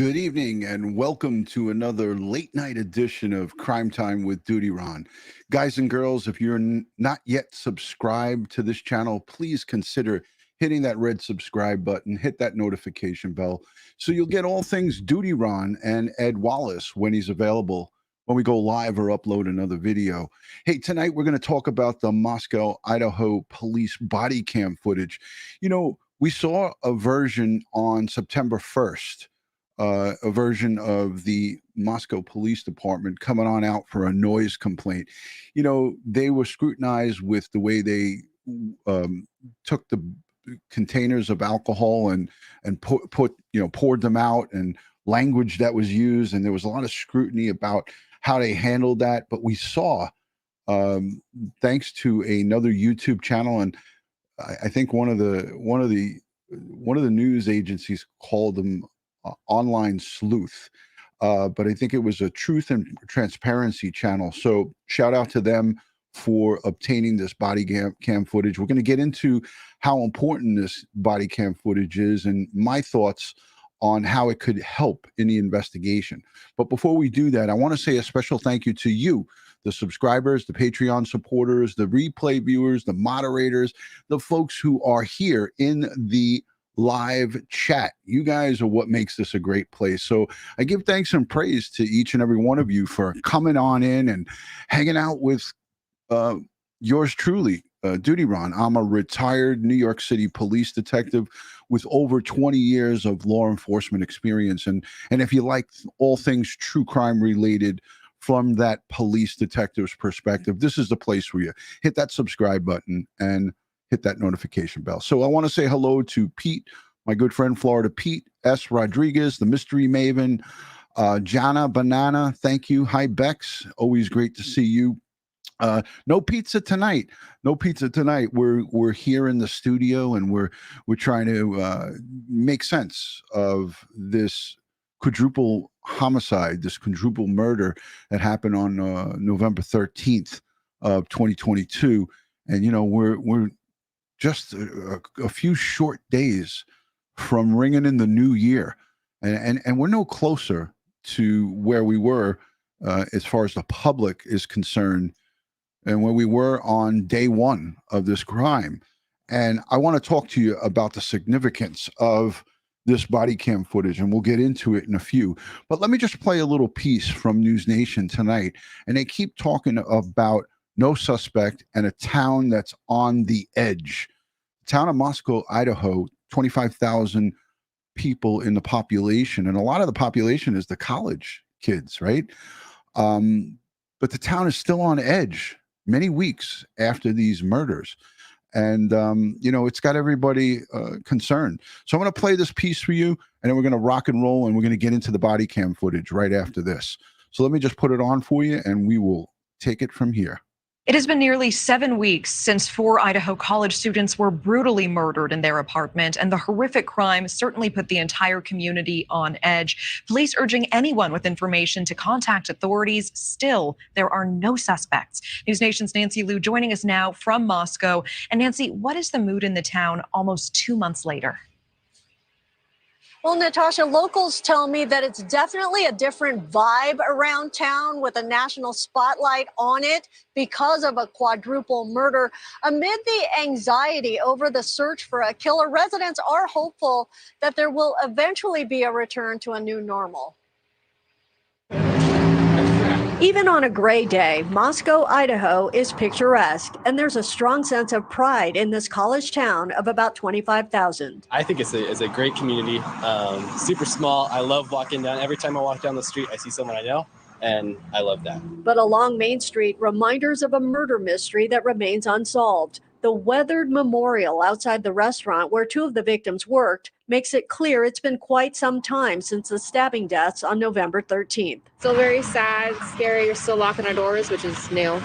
Good evening and welcome to another late night edition of Crime Time with DutyRon. Guys and girls, if you're not yet subscribed to this channel, please consider hitting that red subscribe button, hit that notification bell, so you'll get all things DutyRon and Ed Wallace when he's available, when we go live or upload another video. Hey, tonight we're going to talk about the Moscow, Idaho Police Bodycam footage. You know, we saw a version on September 1st. A version of the Moscow Police Department coming on out for a noise complaint. You know, they were scrutinized with the way they took the containers of alcohol and poured them out, and language that was used, and there was a lot of scrutiny about how they handled that. But we saw, thanks to another YouTube channel, and I think one of the news agencies called them online sleuth, but I think it was a truth and transparency channel. So shout out to them for obtaining this body cam footage. We're going to get into how important this body cam footage is and my thoughts on how it could help in the investigation. But before we do that, I want to say a special thank you to you, the subscribers, the Patreon supporters, the replay viewers, the moderators, the folks who are here in the live chat. You guys are what makes this a great place. So I give thanks and praise to each and every one of you for coming on in and hanging out with yours truly, DutyRon. I'm a retired New York City police detective with over 20 years of law enforcement experience. And if you like all things true crime related from that police detective's perspective, this is the place for you. Hit that subscribe button and hit that notification bell. So I want to say hello to Pete, my good friend Florida Pete, S. Rodriguez, the mystery maven, Xana Banana, thank you. Hi, Bex, always great to see you. No pizza tonight. No pizza tonight. We're here in the studio, and we're trying to make sense of this quadruple homicide, this quadruple murder that happened on November 13th of 2022. And you know, we're just a few short days from ringing in the new year, and we're no closer to where we were as far as the public is concerned, and where we were on day one of this crime. And I want to talk to you about the significance of this body cam footage, and we'll get into it in a few. But let me just play a little piece from Newsnation tonight, and they keep talking about no suspect and a town that's on the edge. The town of Moscow, Idaho, 25,000 people in the population, and a lot of the population is the college kids, right? But the town is still on edge many weeks after these murders. And, you know, it's got everybody concerned. So I'm going to play this piece for you, and then we're going to rock and roll, and we're going to get into the body cam footage right after this. So let me just put it on for you, and we will take it from here. It has been nearly 7 weeks since 4 Idaho college students were brutally murdered in their apartment, and the horrific crime certainly put the entire community on edge. Police urging anyone with information to contact authorities. Still, there are no suspects. Newsnation's Nancy Liu joining us now from Moscow. And Nancy, what is the mood in the town almost 2 months later? Well, Natasha, locals tell me that it's definitely a different vibe around town with a national spotlight on it because of a quadruple murder. Amid the anxiety over the search for a killer, residents are hopeful that there will eventually be a return to a new normal. Even on a gray day, Moscow, Idaho is picturesque, and there's a strong sense of pride in this college town of about 25,000. I think it's a great community, super small. I love walking down. Every time I walk down the street, I see someone I know, and I love that. But along Main Street, reminders of a murder mystery that remains unsolved. The weathered memorial outside the restaurant where 2 of the victims worked makes it clear it's been quite some time since the stabbing deaths on November 13th. Still very sad, scary. We're still locking our doors, which is new.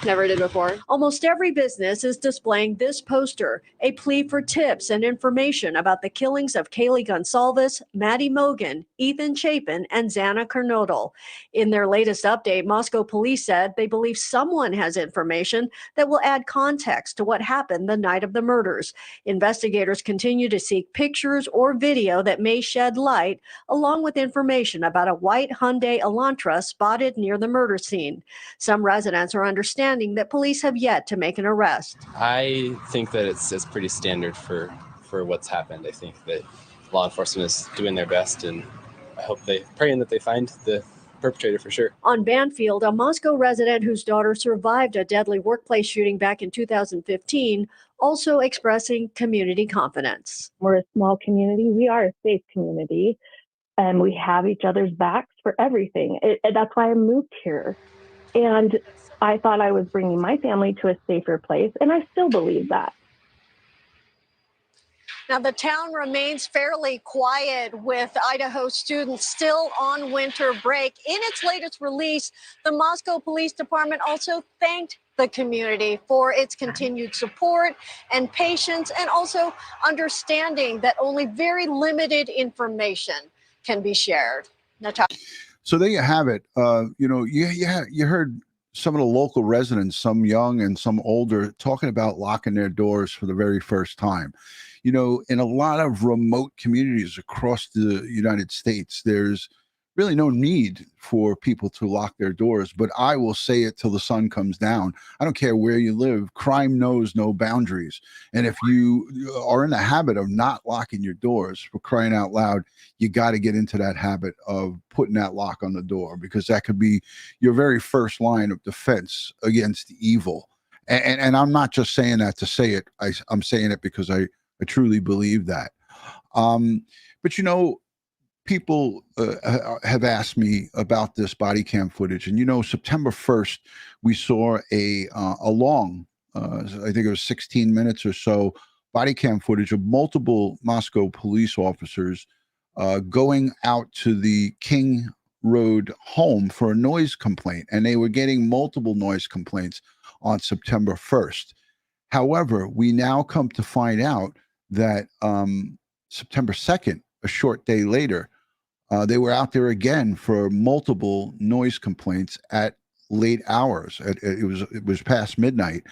Never did before. Almost every business is displaying this poster, a plea for tips and information about the killings of Kaylee Goncalves, Maddie Mogen, Ethan Chapin, and Xana Kernodle. In their latest update, Moscow police said they believe someone has information that will add context to what happened the night of the murders. Investigators continue to seek pictures or video that may shed light, along with information about a white Hyundai Elantra spotted near the murder scene. Some residents are understanding that police have yet to make an arrest. I think that it's pretty standard for what's happened. I think that law enforcement is doing their best, and I hope praying that they find the perpetrator for sure. On Banfield, a Moscow resident whose daughter survived a deadly workplace shooting back in 2015, also expressing community confidence. We're a small community. We are a safe community, and we have each other's backs for everything. That's why I moved here. And I thought I was bringing my family to a safer place, and I still believe that. Now, the town remains fairly quiet with Idaho students still on winter break. In its latest release, the Moscow Police Department also thanked the community for its continued support and patience, and also understanding that only very limited information can be shared. Natasha. So there you have it. You heard some of the local residents, some young and some older, talking about locking their doors for the very first time. You know, in a lot of remote communities across the United States, there's really no need for people to lock their doors. But I will say it till the sun comes down. I don't care where you live. Crime knows no boundaries. And if you are in the habit of not locking your doors, for crying out loud, you got to get into that habit of putting that lock on the door, because that could be your very first line of defense against evil. And I'm not just saying that to say it. I'm saying it because I truly believe that. But, you know, people have asked me about this body cam footage. And, you know, September 1st, we saw a long, I think it was 16 minutes or so, body cam footage of multiple Moscow police officers going out to the King Road home for a noise complaint. And they were getting multiple noise complaints on September 1st. However, we now come to find out that September 2nd, a short day later, they were out there again for multiple noise complaints at late hours. It was past midnight.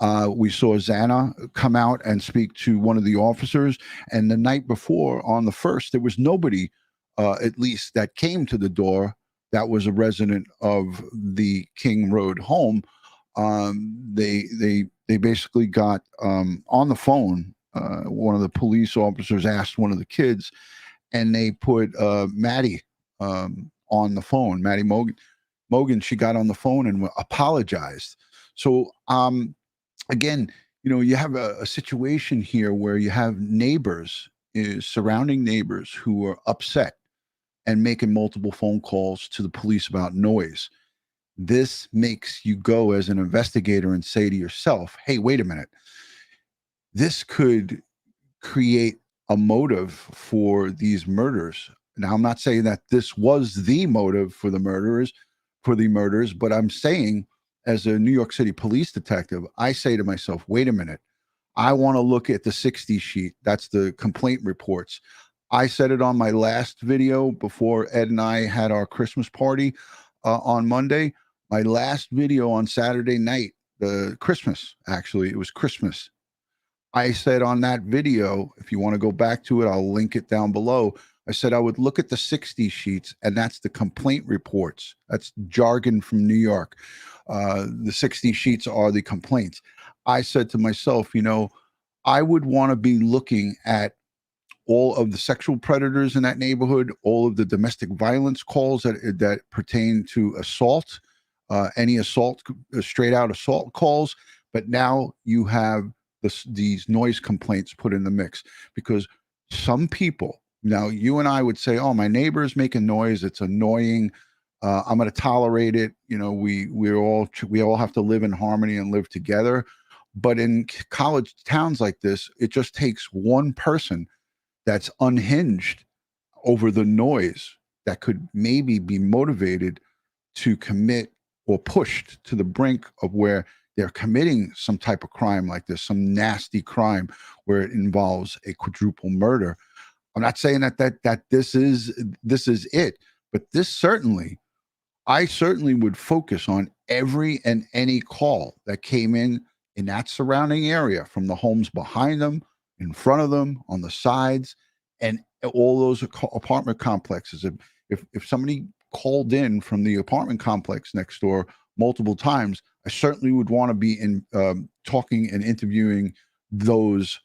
We saw Xana come out and speak to one of the officers. And the night before, on the 1st, there was nobody, at least that came to the door, that was a resident of the King Road home. They basically got on the phone. One of the police officers asked one of the kids, and they put Maddie on the phone. Maddie Mogen, she got on the phone and apologized. So again, you know, you have a situation here where you have neighbors, surrounding neighbors, who are upset and making multiple phone calls to the police about noise. This makes you go as an investigator and say to yourself, hey, wait a minute. This could create a motive for these murders. Now, I'm not saying that this was the motive for the murders, but I'm saying, as a New York City police detective, I say to myself, wait a minute. I want to look at the 60 sheet. That's the complaint reports. I said it on my last video before Ed and I had our Christmas party on Monday. My last video on Saturday night, Christmas, actually, it was Christmas. I said on that video, if you want to go back to it, I'll link it down below. I said I would look at the 60 sheets, and that's the complaint reports. That's jargon from New York. The 60 sheets are the complaints. I said to myself, you know, I would want to be looking at all of the sexual predators in that neighborhood, all of the domestic violence calls that pertain to assault, any assault, straight out assault calls. But now you have these noise complaints put in the mix, because some people, now you and I would say, oh, my neighbor is making noise, it's annoying, I'm going to tolerate it. You know, we all have to live in harmony and live together. But in college towns like this, it just takes one person that's unhinged over the noise that could maybe be motivated to commit or pushed to the brink of where they're committing some type of crime like this, some nasty crime where it involves a quadruple murder. I'm not saying that this is it, but I certainly would focus on every and any call that came in that surrounding area, from the homes behind them, in front of them, on the sides, and all those apartment complexes. If somebody called in from the apartment complex next door multiple times, I certainly would want to be in talking and interviewing those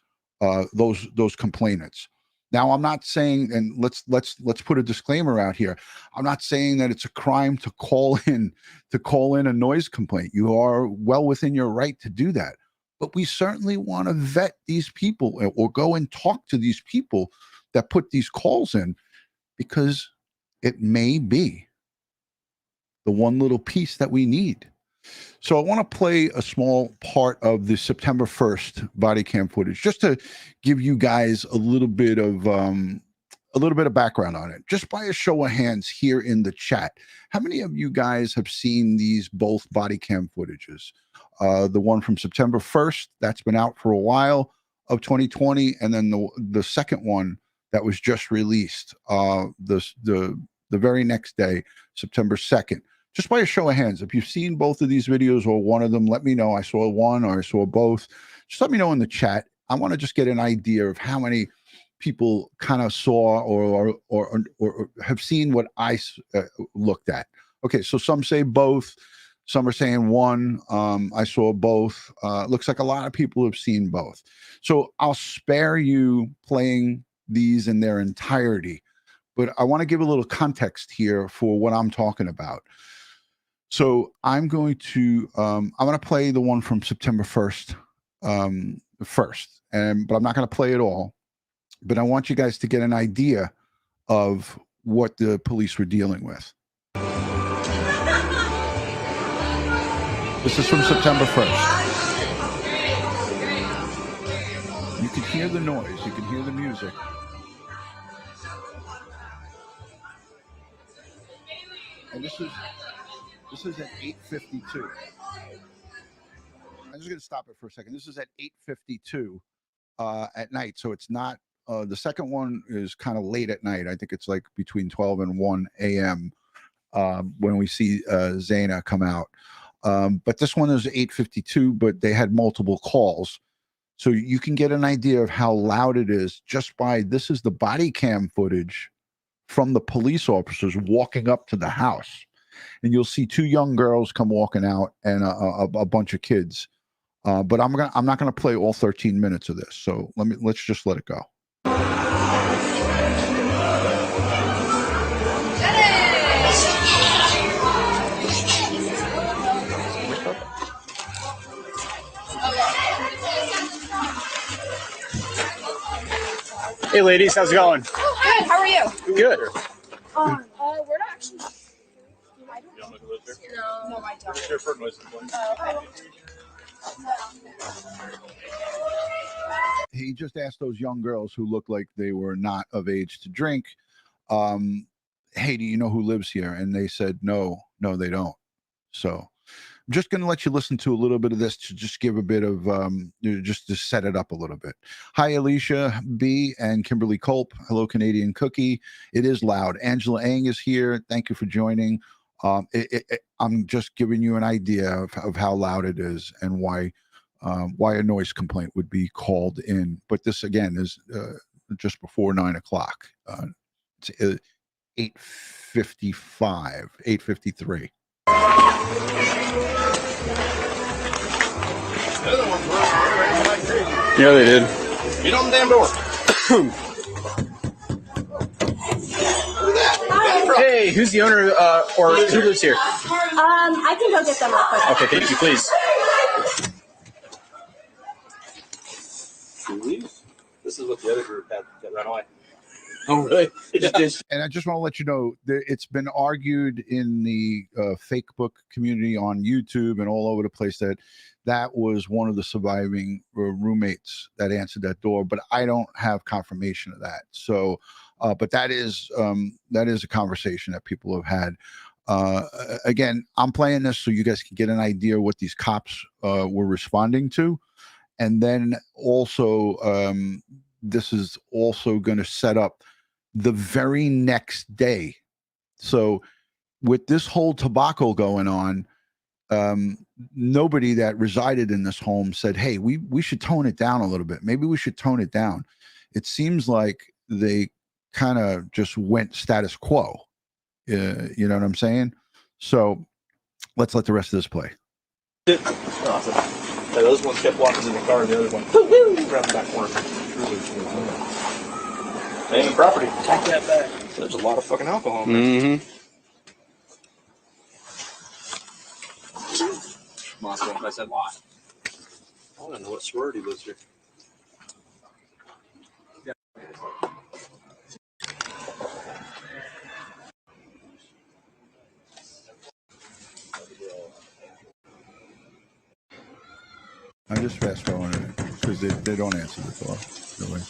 complainants. Now, I'm not saying, and let's put a disclaimer out here. I'm not saying that it's a crime to call in a noise complaint. You are well within your right to do that, but we certainly want to vet these people or go and talk to these people that put these calls in, because it may be the one little piece that we need. So I want to play a small part of the September 1st body cam footage, just to give you guys a little bit of background on it, just by a show of hands here in the chat. How many of you guys have seen these both body cam footages? The one from September 1st, that's been out for a while, of 2020, and then the second one that was just released the very next day, September 2nd. Just by a show of hands, if you've seen both of these videos or one of them, let me know. I saw one or I saw both. Just let me know in the chat. I want to just get an idea of how many people kind of saw or have seen what I looked at. Okay, so some say both. Some are saying one. I saw both. Looks like a lot of people have seen both. So I'll spare you playing these in their entirety, but I want to give a little context here for what I'm talking about. So I'm going to play the one from September 1st first, but I'm not going to play it all. But I want you guys to get an idea of what the police were dealing with. This is from September 1st. You can hear the noise. You can hear the music. And this is at 8:52. I'm just going to stop it for a second. This is at 8:52 at night. So it's not, the second one is kind of late at night. I think it's like between 12 and 1 a.m. When we see Xana come out. But this one is 8:52, but they had multiple calls. So you can get an idea of how loud it is just by, this is the body cam footage from the police officers walking up to the house. And you'll see two young girls come walking out and a bunch of kids. But I'm not gonna play all 13 minutes of this. So let's just let it go. Hey ladies, how's it going? Good, how are you? Good. We're not actually. No, I don't. He just asked those young girls who looked like they were not of age to drink, hey, do you know who lives here? And they said, no, they don't. So I'm just going to let you listen to a little bit of this to just give a bit of, just to set it up a little bit. Hi, Alicia B. and Kimberly Culp. Hello, Canadian Cookie. It is loud. Angela Ang is here. Thank you for joining. I'm just giving you an idea of how loud it is and why a noise complaint would be called in. But this, again, is just before 9 o'clock. It's 8:55, 8:53. Yeah, they did. Get on the damn door. Hey, who's the owner or who lives here? I can go get them real quick. Okay, thank you, please. This is what the other group had that ran away. Oh, really? And I just want to let you know that it's been argued in the fake book community on YouTube and all over the place that was one of the surviving roommates that answered that door, but I don't have confirmation of that. So, but that is a conversation that people have had. Again, I'm playing this so you guys can get an idea what these cops were responding to. And then also, this is also going to set up the very next day. So with this whole tobacco going on, nobody that resided in this home said, hey, we should tone it down a little bit. Maybe we should tone it down. It seems like they kind of just went status quo. You know what I'm saying? So let's let the rest of this play. Awesome. Yeah, those ones kept walking in the car, and the other one grabbed the back corner. Hey, the property. Take that back. There's a lot of fucking alcohol in there. Moscow, I said lot. I don't know what sorority lives here. Yeah. I'm just fast forwarding it because they don't answer the door. Really.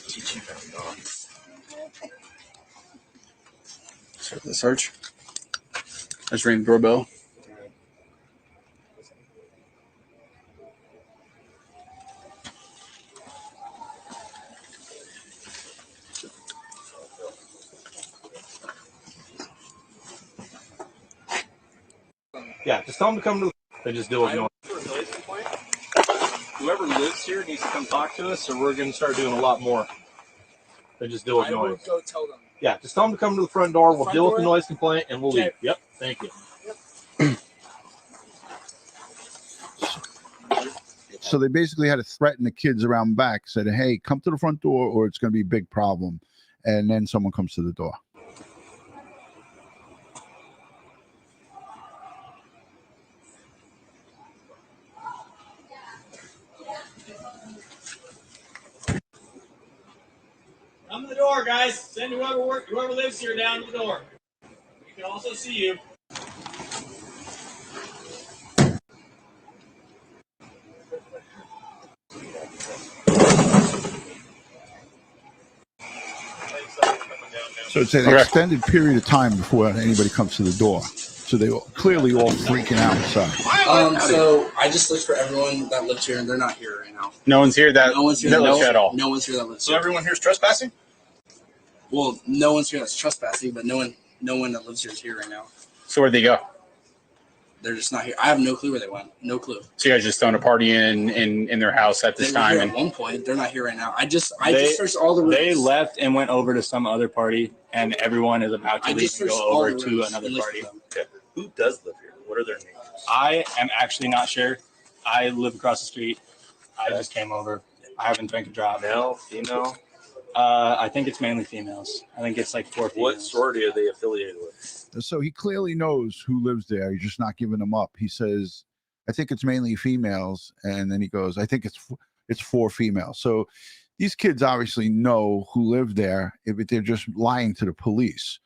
Start the search. I just rang the doorbell. Yeah, just tell them to come to. They just deal with noise. Whoever lives here needs to come talk to us, or we're going to start doing a lot more. They just deal with noise. I will go tell them. Yeah, just tell them to come to the front door. We'll deal with the noise complaint, and we'll leave. Yep, thank you. So they basically had to threaten the kids around back, said, hey, come to the front door or it's going to be a big problem. And then someone comes to the door. Come to the door, guys. Send whoever lives here down to the door. We can also see you. So it's an extended period of time before anybody comes to the door. So they clearly all freaking out inside. So I just looked for everyone that lives here, and they're not here right now. No one's here that lives here at all. No one's here that lives So here. everyone here's trespassing? Well, no one's here that's trespassing, but no one that lives here is here right now. So where'd they go? They're just not here. I have no clue where they went. No clue. So you guys just throwing a party in their house at this They were time? here And at one point. They're not here right now. I just searched all the rooms. They left and went over to some other party, and everyone is about to leave and go over to another party. Okay. Who does live here? What are their names? I am actually not sure. I live across the street. I just came over. I haven't drank a drop. Male, female? I think it's mainly females. I think it's like 4 females. What sorority are they affiliated with? So he clearly knows who lives there. He's just not giving them up. He says, I think it's mainly females. And then he goes, I think it's 4 females. So these kids obviously know who live there, if they're just lying to the police.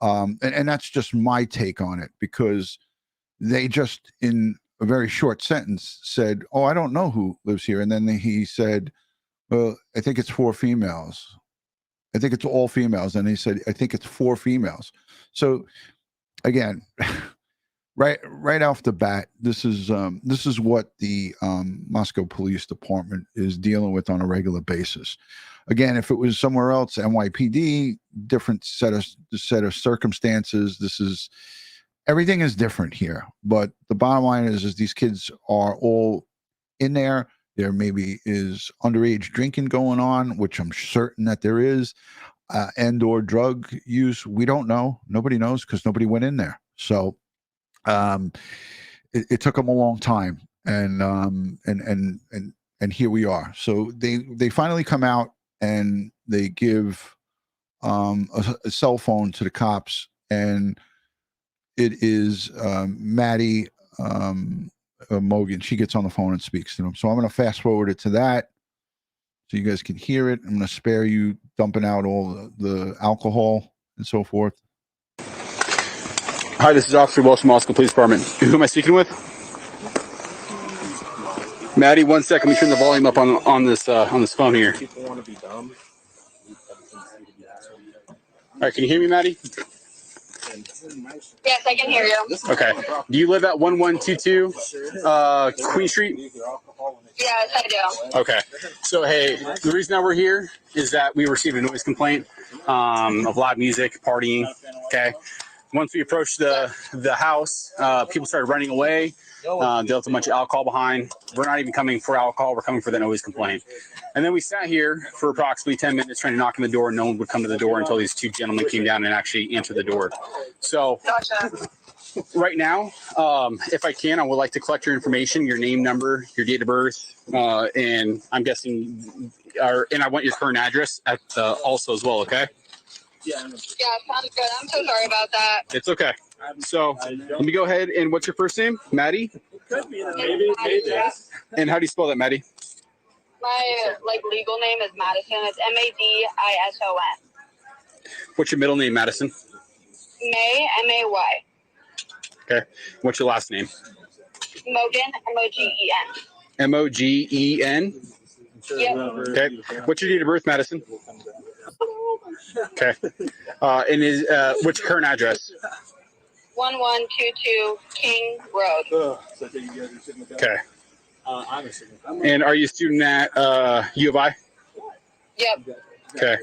And that's just my take on it, because they just, in a very short sentence, said, oh, I don't know who lives here. And then he said, well, I think it's 4 females. I think it's all females. And he said, I think it's 4 females. So again, right off the bat, this is what the Moscow Police Department is dealing with on a regular basis. Again, if it was somewhere else, NYPD, different set of circumstances. Everything is different here. But the bottom line is these kids are all in there. There maybe is underage drinking going on, which I'm certain that there is, and or drug use. We don't know. Nobody knows because nobody went in there. So it took them a long time, and here we are. So they finally come out and they give a cell phone to the cops, and it is Maddie. Mogen, she gets on the phone and speaks to them. So I'm going to fast forward it to that so you guys can hear it. I'm going to spare you dumping out all the alcohol and so forth. Hi, this is Officer Welsh from Moscow Police Department. Who am I speaking with? Maddie, 1 second. Let me turn the volume up on this phone here. People want to be dumb. All right, can you hear me, Maddie? Yes, I can hear you. Okay. Do you live at 1122 Queen Street? Yes, I do. Okay. So, hey, the reason that we're here is that we received a noise complaint of loud music, partying. Okay. Once we approached the house, people started running away. They left a bunch of alcohol behind. We're not even coming for alcohol. We're coming for the noise complaint. And then we sat here for approximately 10 minutes trying to knock on the door. No one would come to the door until these two gentlemen came down and actually answered the door. So right now, if I can, I would like to collect your information, your name, number, your date of birth, and I'm guessing, and I want your current address at also as well, okay? Yeah, sounds good. I'm so sorry about that. It's okay. So let me go ahead. And what's your first name? Maddie? And how do you spell that, Maddie? My legal name is Madison. It's Madison. What's your middle name, Madison? May, May. Okay. What's your last name? Mogen, Mogen. Mogen? Yep. Okay. What's your date of birth, Madison? Okay. And what's your current address? 1122 King Road. Okay. And are you a student at U of I? Yep. Okay.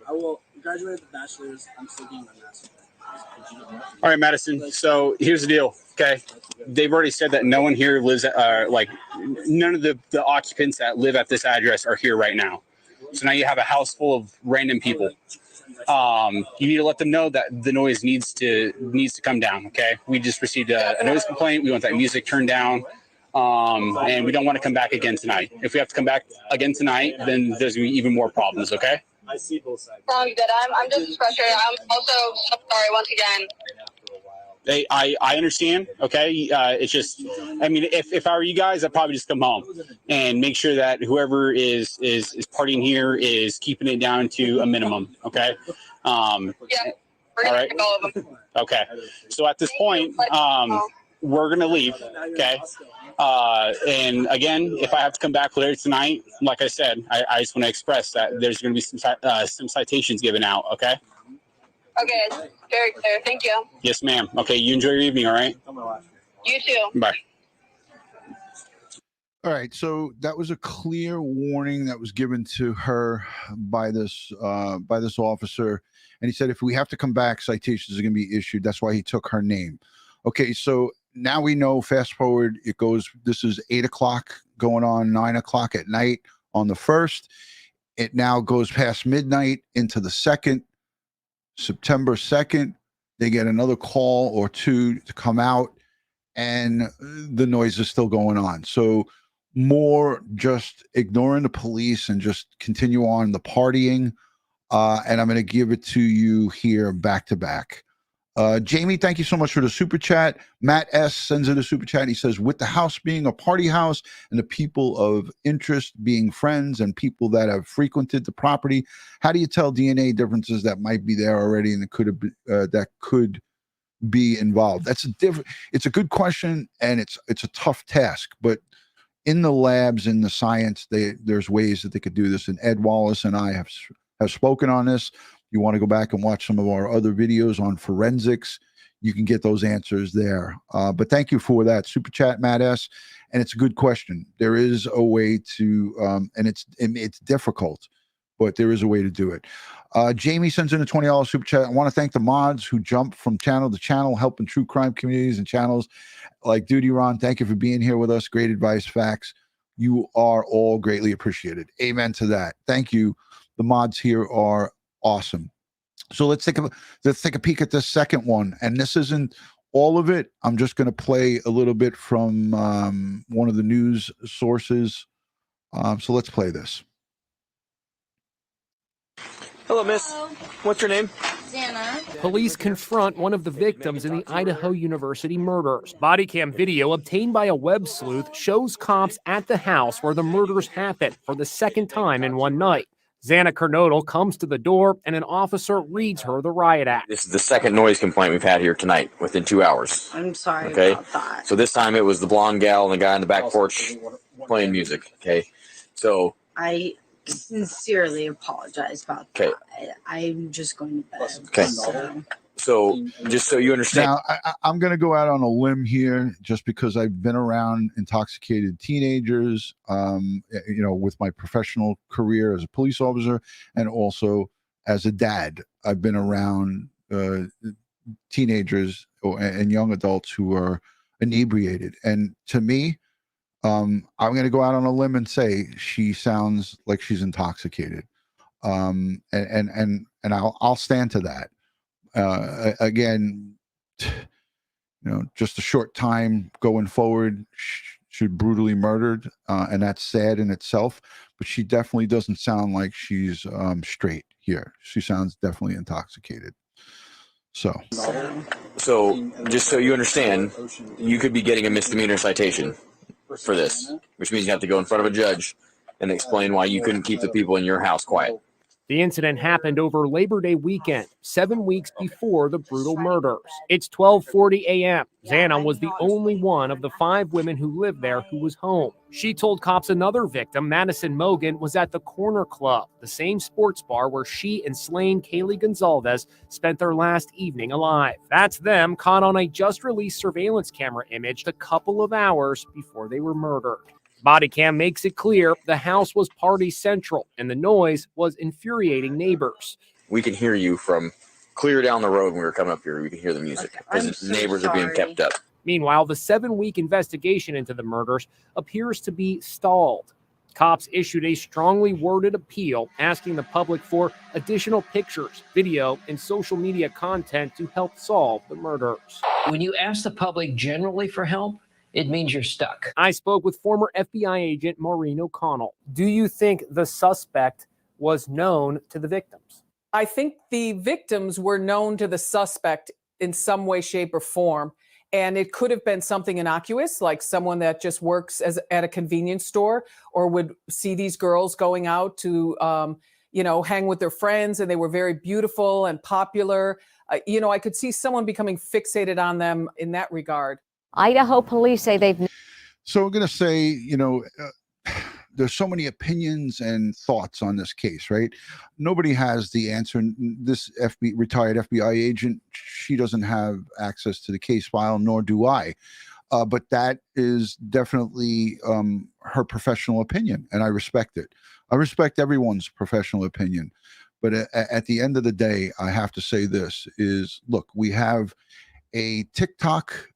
I will graduate with a bachelor's. I'm still getting my master's. All right, Madison. So here's the deal. Okay. They've already said that no one here lives none of the occupants that live at this address are here right now. So now you have a house full of random people. You need to let them know that the noise needs to come down. Okay. We just received a noise complaint. We want that music turned down. And we don't want to come back again tonight. If we have to come back again tonight, then there's going to be even more problems. Okay. I see both sides. Sounds good. I'm just frustrated. I'm also so sorry once again. I understand. Okay. It's just, I mean, if I were you guys, I'd probably just come home and make sure that whoever is partying here is keeping it down to a minimum. Okay. Yeah. We're gonna right. take all of them. Okay. So at this point, we're going to leave. Okay. And again, if I have to come back later tonight, like I said, I just want to express that there's going to be some citations given out. Okay. Okay. Very clear. Thank you. Yes, ma'am. Okay. You enjoy your evening. All right. You too. Bye. All right, so that was a clear warning that was given to her by this officer, and he said if we have to come back, citations are going to be issued. That's why he took her name. Okay, so now we know. Fast forward, it goes. This is 8 o'clock going on 9 o'clock at night on the 1st. It now goes past midnight into the 2nd, September 2nd. They get another call or two to come out, and the noise is still going on. So more just ignoring the police and just continue on the partying. And I'm going to give it to you here back to back. Jamie, thank you so much for the super chat. Matt S. sends in a super chat. He says, with the house being a party house and the people of interest being friends and people that have frequented the property, how do you tell DNA differences that might be there already and that could be involved? It's a good question, and it's a tough task, but in the labs, in the science, there's ways that they could do this. And Ed Wallace and I have spoken on this. You want to go back and watch some of our other videos on forensics, you can get those answers there. But thank you for that super chat, Matt S. And it's a good question. There is a way to, and it's difficult, but there is a way to do it. Jamie sends in a $20 super chat. I want to thank the mods who jump from channel to channel, helping true crime communities and channels like DutyRon. Thank you for being here with us. Great advice, facts. You are all greatly appreciated. Amen to that. Thank you. The mods here are awesome. So let's take a peek at this second one. And this isn't all of it. I'm just going to play a little bit from one of the news sources. So let's play this. Hello, miss. What's your name? Xana. Police confront one of the victims in the Idaho University murders. Bodycam video obtained by a web sleuth shows cops at the house where the murders happened for the second time in one night. Xana Kernodle comes to the door and an officer reads her the riot act. This is the second noise complaint we've had here tonight within 2 hours. I'm sorry about that. So this time it was the blonde gal and the guy on the back porch playing music. Okay. So I sincerely apologize about that. I'm just going to bed. Okay. So So just so you understand. Now, I'm going to go out on a limb here just because I've been around intoxicated teenagers, with my professional career as a police officer and also as a dad. I've been around teenagers and young adults who are inebriated. And to me, I'm going to go out on a limb and say she sounds like she's intoxicated. And I'll stand to that. Again, just a short time going forward, she brutally murdered, and that's sad in itself. But she definitely doesn't sound like she's straight here. She sounds definitely intoxicated. So just so you understand, you could be getting a misdemeanor citation for this, which means you have to go in front of a judge and explain why you couldn't keep the people in your house quiet. The incident happened over Labor Day weekend, 7 weeks before the brutal murders. It's 12:40 a.m. Xana was the only one of the 5 women who lived there who was home. She told cops another victim, Madison Mogen, was at the Corner Club, the same sports bar where she and slain Kaylee Goncalves spent their last evening alive. That's them caught on a just-released surveillance camera image a couple of hours before they were murdered. Bodycam makes it clear the house was party central and the noise was infuriating neighbors. We can hear you from clear down the road when we were coming up here. We can hear the music because the neighbors are being kept up. Meanwhile, the 7-week investigation into the murders appears to be stalled. Cops issued a strongly worded appeal asking the public for additional pictures, video, and social media content to help solve the murders. When you ask the public generally for help, it means you're stuck. I spoke with former FBI agent Maureen O'Connell. Do you think the suspect was known to the victims? I think the victims were known to the suspect in some way, shape, or form. And it could have been something innocuous, like someone that just works at a convenience store or would see these girls going out to, hang with their friends, and they were very beautiful and popular. I could see someone becoming fixated on them in that regard. Idaho police say they've. So I'm going to say, there's so many opinions and thoughts on this case, right? Nobody has the answer. This retired FBI agent, she doesn't have access to the case file, nor do I. But that is definitely her professional opinion, and I respect it. I respect everyone's professional opinion. But at the end of the day, I have to say this is, look, we have a TikTok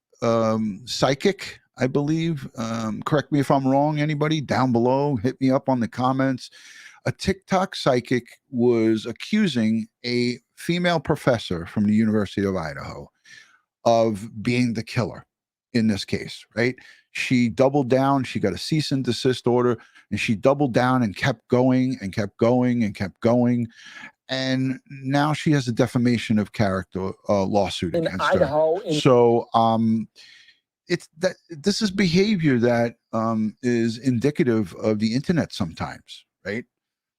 psychic, I believe. Correct me if I'm wrong, anybody down below, hit me up on the comments. A TikTok psychic was accusing a female professor from the University of Idaho of being the killer in this case, right? She doubled down, she got a cease and desist order, and she doubled down and kept going and kept going and kept going. And now she has a defamation of character lawsuit in against Idaho. her. So it's that this is behavior that is indicative of the internet sometimes, right?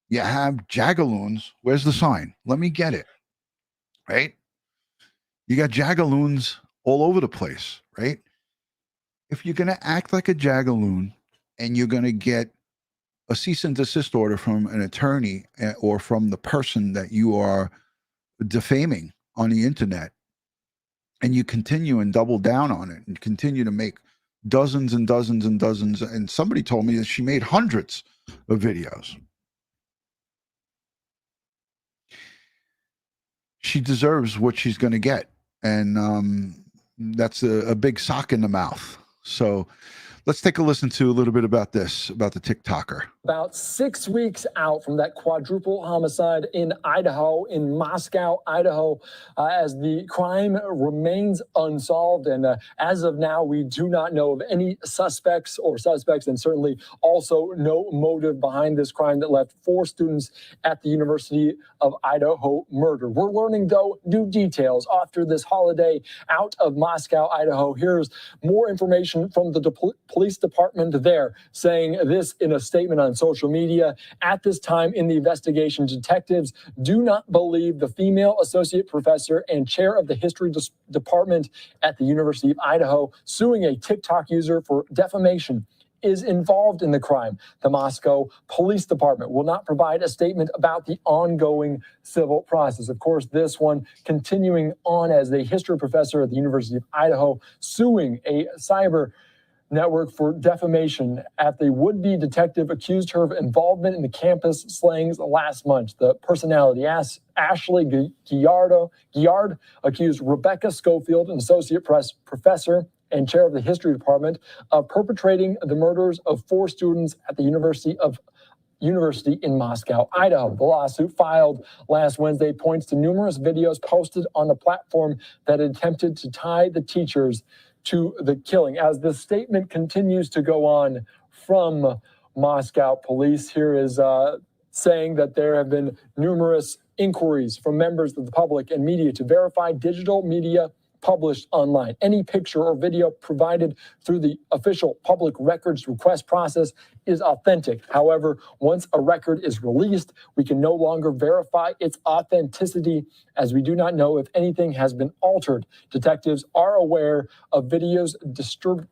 You have jagaloons. Where's the sign? Let me get it, right? You got jagaloons all over the place, right? If you're going to act like a jagaloon and you're going to get a cease and desist order from an attorney or from the person that you are defaming on the internet, and you continue and double down on it and continue to make dozens and dozens and dozens. And somebody told me that she made hundreds of videos. She deserves what she's going to get. And that's a big sock in the mouth. So let's take a listen to a little bit about this, about the TikToker. About 6 weeks out from that quadruple homicide in Idaho, in Moscow, Idaho, as the crime remains unsolved. And as of now, we do not know of any suspects, and certainly also no motive behind this crime that left 4 students at the University of Idaho murdered. We're learning, though, new details after this holiday out of Moscow, Idaho. Here's more information from the police department there, saying this in a statement on social media. At this time in the investigation, detectives do not believe the female associate professor and chair of the history department at the University of Idaho suing a TikTok user for defamation is involved in the crime. The Moscow Police Department will not provide a statement about the ongoing civil process. Of course, this one continuing on as a history professor at the University of Idaho suing a cyber network for defamation after the would-be detective accused her of involvement in the campus slangs last month. The personality Ashley Guillard accused Rebecca Schofield, an associate professor and chair of the history department, of perpetrating the murders of 4 students at the University in Moscow, Idaho. The lawsuit filed last Wednesday points to numerous videos posted on the platform that attempted to tie the teachers to the killing. As the statement continues to go on from Moscow police, here is saying that there have been numerous inquiries from members of the public and media to verify digital media published online. Any picture or video provided through the official public records request process is authentic. However, once a record is released, we can no longer verify its authenticity, as we do not know if anything has been altered. Detectives are aware of videos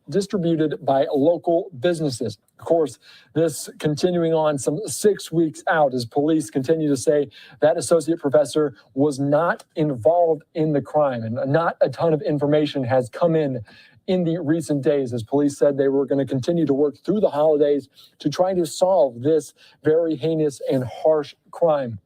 distributed by local businesses. Of course, this continuing on some 6 weeks out as police continue to say that associate professor was not involved in the crime, and not a ton of information has come in the recent days, as police said they were going to continue to work through the holidays to try to solve this very heinous and harsh crime.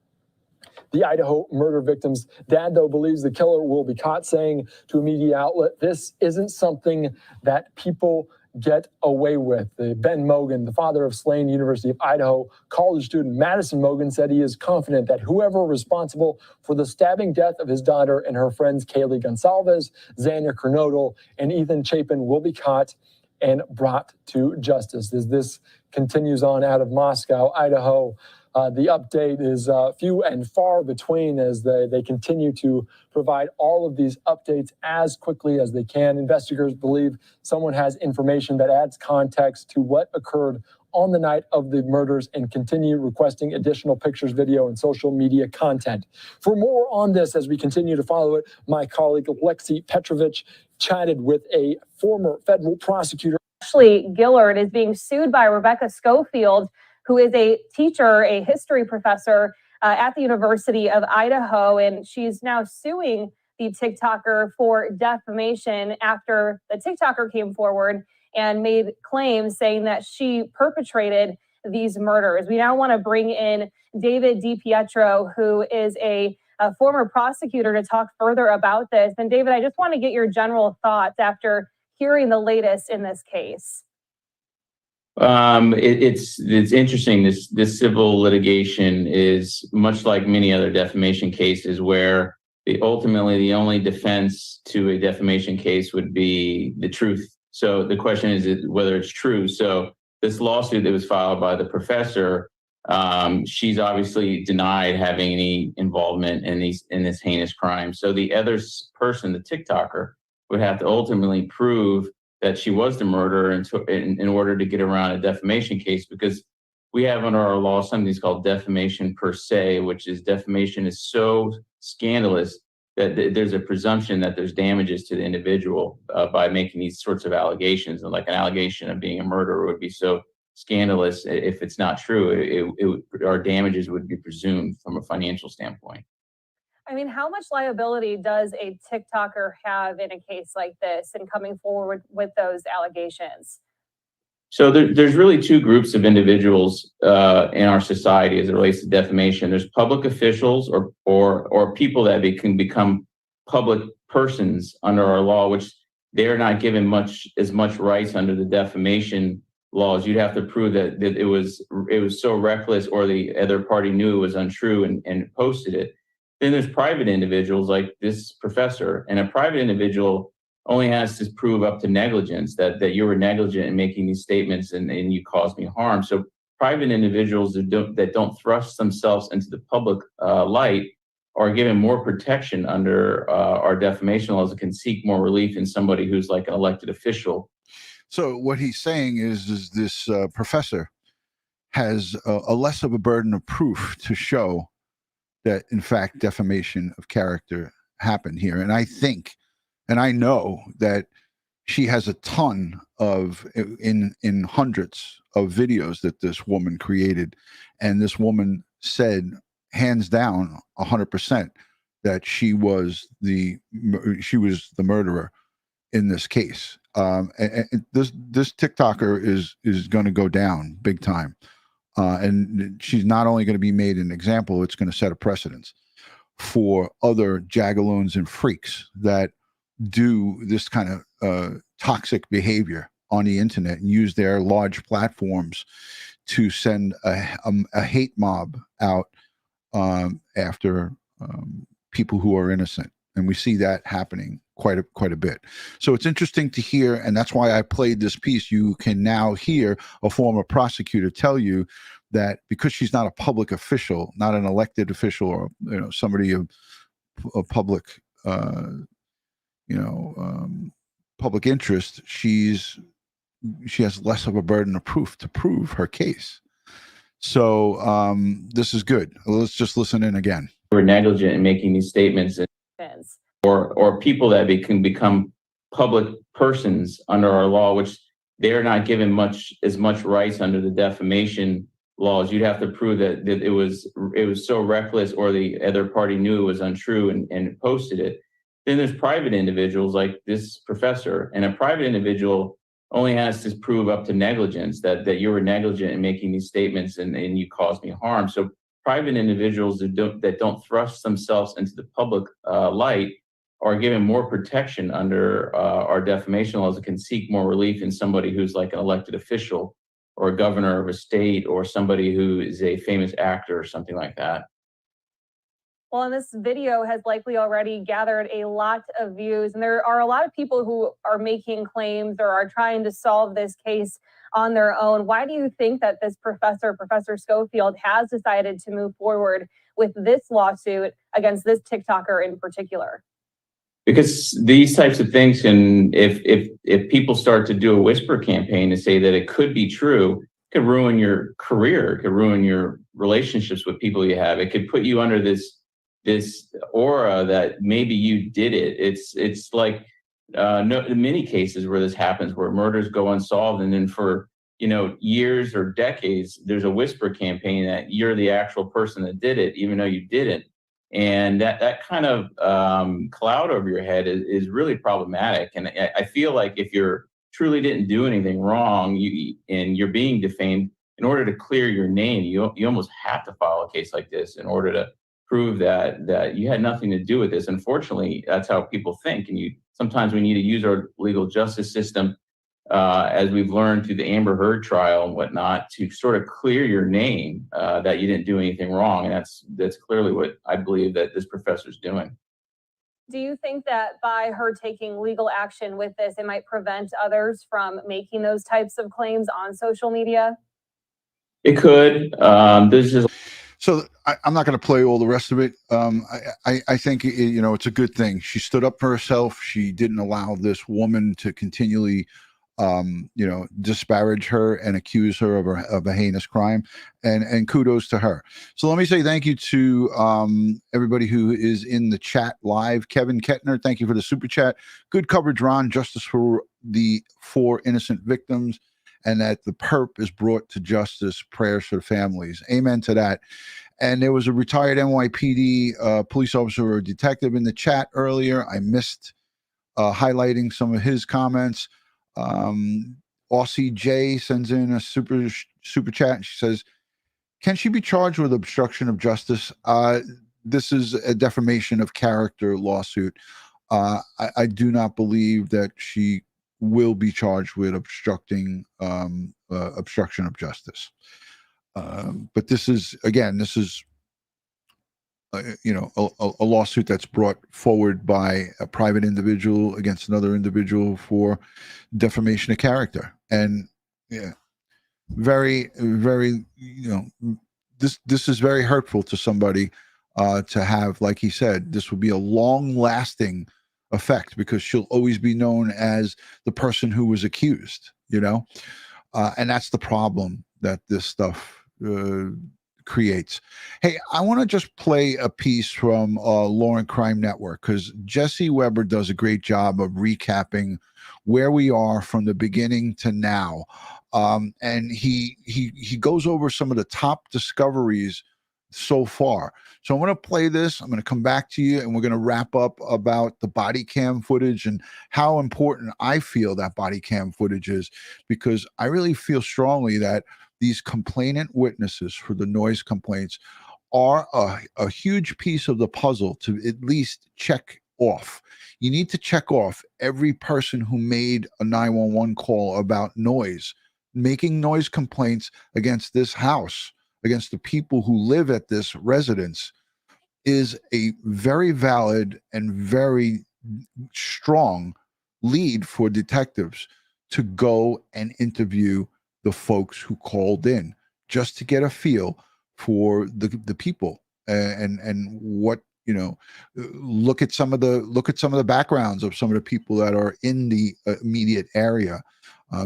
The Idaho murder victim's dad, though, believes the killer will be caught, saying to a media outlet, "This isn't something that people get away with." Ben Mogen, the father of slain University of Idaho college student Madison Mogen, said he is confident that whoever responsible for the stabbing death of his daughter and her friends Kaylee Goncalves, Xana Kernodle, and Ethan Chapin will be caught and brought to justice. As this continues on out of Moscow, Idaho, the update is few and far between as they continue to provide all of these updates as quickly as they can. Investigators believe someone has information that adds context to what occurred on the night of the murders and continue requesting additional pictures, video, and social media content. For more on this, as we continue to follow it, my colleague Lexi Petrovich chatted with a former federal prosecutor. Ashley Guillard is being sued by Rebecca Schofield, who is a teacher, a history professor at the University of Idaho, and she's now suing the TikToker for defamation after the TikToker came forward and made claims saying that she perpetrated these murders. We now want to bring in David DiPietro, who is a former prosecutor, to talk further about this. And David, I just want to get your general thoughts after hearing the latest in this case. It's interesting. This civil litigation is much like many other defamation cases, where ultimately the only defense to a defamation case would be the truth. So the question is whether it's true. So this lawsuit that was filed by the professor, she's obviously denied having any involvement in this heinous crime. So the other person, the TikToker, would have to ultimately prove that she was the murderer in order to get around a defamation case, because we have under our law something called defamation per se, which is defamation is so scandalous that there's a presumption that there's damages to the individual by making these sorts of allegations. And like an allegation of being a murderer would be so scandalous, if it's not true, our damages would be presumed from a financial standpoint. I mean, how much liability does a TikToker have in a case like this and coming forward with those allegations? So there's really two groups of individuals in our society as it relates to defamation. There's public officials or people that can become public persons under our law, which they're not given as much rights under the defamation laws. You'd have to prove that it was so reckless, or the other party knew it was untrue and posted it. Then there's private individuals like this professor, and a private individual only has to prove up to negligence, that you were negligent in making these statements and you caused me harm. So private individuals that don't thrust themselves into the public light are given more protection under our defamation laws and can seek more relief in somebody who's like an elected official. So what he's saying is this professor has a less of a burden of proof to show that, in fact, defamation of character happened here. And I think, and I know that she has a ton of in hundreds of videos that this woman created, and this woman said hands down 100% that she was the murderer in this case. And this TikToker is going to go down big time, and she's not only going to be made an example, it's going to set a precedence for other jagaloons and freaks that do this kind of toxic behavior on the internet and use their large platforms to send a hate mob out after people who are innocent. And we see that happening quite a bit. So it's interesting to hear, and that's why I played this piece. You can now hear a former prosecutor tell you that because she's not a public official, not an elected official, or somebody of public public interest, she has less of a burden of proof to prove her case. So this is good. Let's just listen in again. We're negligent in making these statements, or people that can become public persons under our law, which they are not given as much rights under the defamation laws. You'd have to prove that it was so reckless, or the other party knew it was untrue and posted it. Then there's private individuals like this professor, and a private individual only has to prove up to negligence, that you were negligent in making these statements and you caused me harm. So private individuals that don't thrust themselves into the public light are given more protection under our defamation laws, and can seek more relief in somebody who's like an elected official or a governor of a state, or somebody who is a famous actor or something like that. Well, and this video has likely already gathered a lot of views, and there are a lot of people who are making claims or are trying to solve this case on their own. Why do you think that this Professor Schofield, has decided to move forward with this lawsuit against this TikToker in particular? Because these types of things can, if people start to do a whisper campaign to say that it could be true, it could ruin your career, it could ruin your relationships with people you have. It could put you under this aura that maybe you did it. It's like many cases where this happens, where murders go unsolved, and then for years or decades, there's a whisper campaign that you're the actual person that did it, even though you didn't. And that kind of cloud over your head is really problematic. And I feel like if you're truly didn't do anything wrong, and you're being defamed, in order to clear your name, you almost have to file a case like this in order to prove that you had nothing to do with this. Unfortunately, that's how people think. And sometimes we need to use our legal justice system, as we've learned through the Amber Heard trial and whatnot, to sort of clear your name, that you didn't do anything wrong. And that's clearly what I believe that this professor's doing. Do you think that by her taking legal action with this, it might prevent others from making those types of claims on social media? It could. So I'm not going to play all the rest of it. I think it's a good thing. She stood up for herself. She didn't allow this woman to continually disparage her and accuse her of a heinous crime, and kudos to her. So let me say thank you to everybody who is in the chat live. Kevin Kettner, thank you for the super chat. Good coverage, Ron. Justice for the 4 innocent victims, and that the perp is brought to justice. Prayers for the families. Amen to that. And there was a retired NYPD police officer or detective in the chat earlier. I missed highlighting some of his comments. Aussie J sends in a super chat. She says, can she be charged with obstruction of justice? This is a defamation of character lawsuit. I do not believe that she will be charged with obstruction of justice. But this is, again, a lawsuit that's brought forward by a private individual against another individual for defamation of character. And yeah, very, very, this is very hurtful to somebody to have, like he said, this will be a long lasting effect, because she'll always be known as the person who was accused, and that's the problem that this stuff creates. Hey, I want to just play a piece from Law and Crime Network, because Jesse Weber does a great job of recapping where we are from the beginning to now. And he goes over some of the top discoveries so far. So I'm going to play this. I'm going to come back to you, and we're going to wrap up about the body cam footage and how important I feel that body cam footage is, because I really feel strongly that these complainant witnesses for the noise complaints are a huge piece of the puzzle to at least check off. You need to check off every person who made a 911 call about noise, making noise complaints against this house, against the people who live at this residence, is a very valid and very strong lead for detectives to go and interview the folks who called in, just to get a feel for the people and what, you know, look at some of the backgrounds of some of the people that are in the immediate area.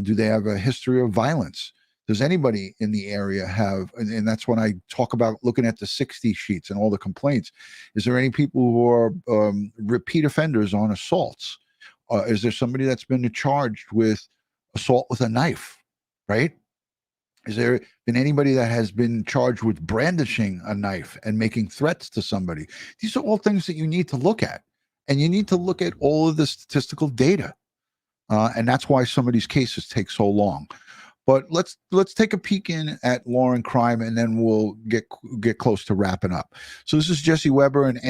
Do they have a history of violence? Does anybody in the area have, and that's when I talk about looking at the 60 sheets and all the complaints. Is there any people who are repeat offenders on assaults? Is there somebody that's been charged with assault with a knife, right? Is there been anybody that has been charged with brandishing a knife and making threats to somebody? These are all things that you need to look at, and you need to look at all of the statistical data. And that's why some of these cases take so long. But let's take a peek in at Law and Crime, and then we'll get close to wrapping up. So this is Jesse Weber and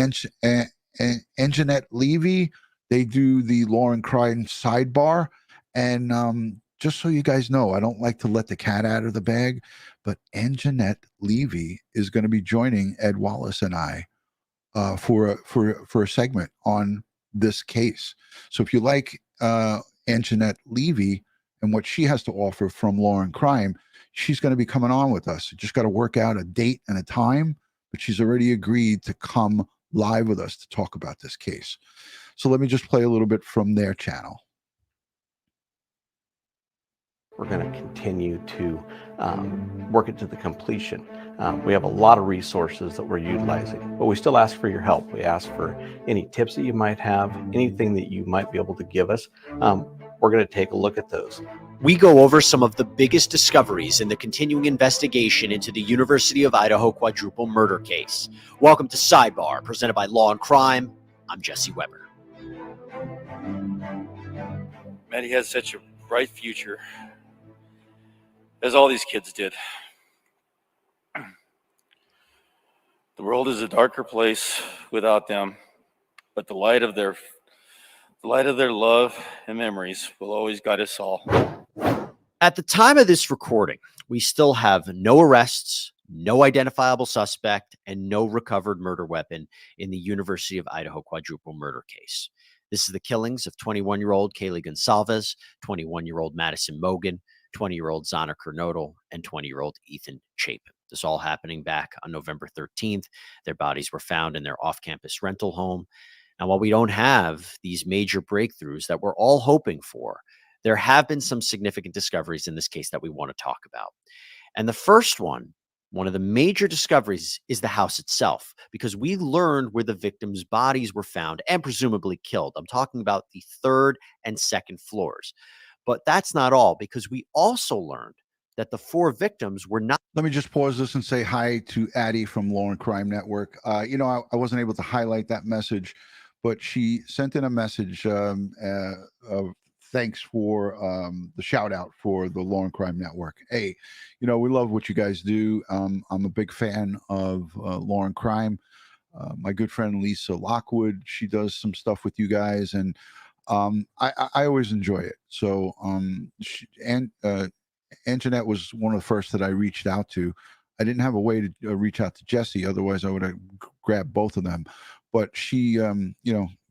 Anjanette Levy. They do the Law and Crime sidebar. And just so you guys know, I don't like to let the cat out of the bag, but Anjanette Levy is going to be joining Ed Wallace and I for a segment on this case. So if you like Anjanette Levy and what she has to offer from Law and Crime, she's going to be coming on with us. Just got to work out a date and a time, but she's already agreed to come live with us to talk about this case. So let me just play a little bit from their channel. We're going to continue to work it to the completion. We have a lot of resources that we're utilizing, but we still ask for your help. We ask for any tips that you might have, anything that you might be able to give us. We're going to take a look at those. We go over some of the biggest discoveries in the continuing investigation into the University of Idaho quadruple murder case. Welcome to Sidebar, presented by Law and Crime. I'm Jesse Weber. Maddie has such a bright future, as all these kids did. The world is a darker place without them, but the light of their love and memories will always guide us all. At the time of this recording, we still have no arrests, no identifiable suspect, and no recovered murder weapon in the University of Idaho quadruple murder case. This is the killings of 21-year-old Kaylee Goncalves, 21-year-old Madison Mogen, 20-year-old Xana Kernodle, and 20-year-old Ethan Chapin. This all happening back on November 13th. Their bodies were found in their off-campus rental home. And while we don't have these major breakthroughs that we're all hoping for, there have been some significant discoveries in this case that we want to talk about. And the first one of the major discoveries is the house itself, because we learned where the victims' bodies were found and presumably killed. I'm talking about the third and second floors. But that's not all, because we also learned that the four victims were not. Let me just pause this and say hi to Addie from Law and Crime Network. I wasn't able to highlight that message, but she sent in a message of thanks for the shout out for the Law and Crime Network. Hey, we love what you guys do. I'm a big fan of Law and Crime. My good friend Lisa Lockwood, she does some stuff with you guys, and I always enjoy it. So Anjanette was one of the first that I reached out to. I didn't have a way to reach out to Jesse, otherwise I would have grabbed both of them. But she,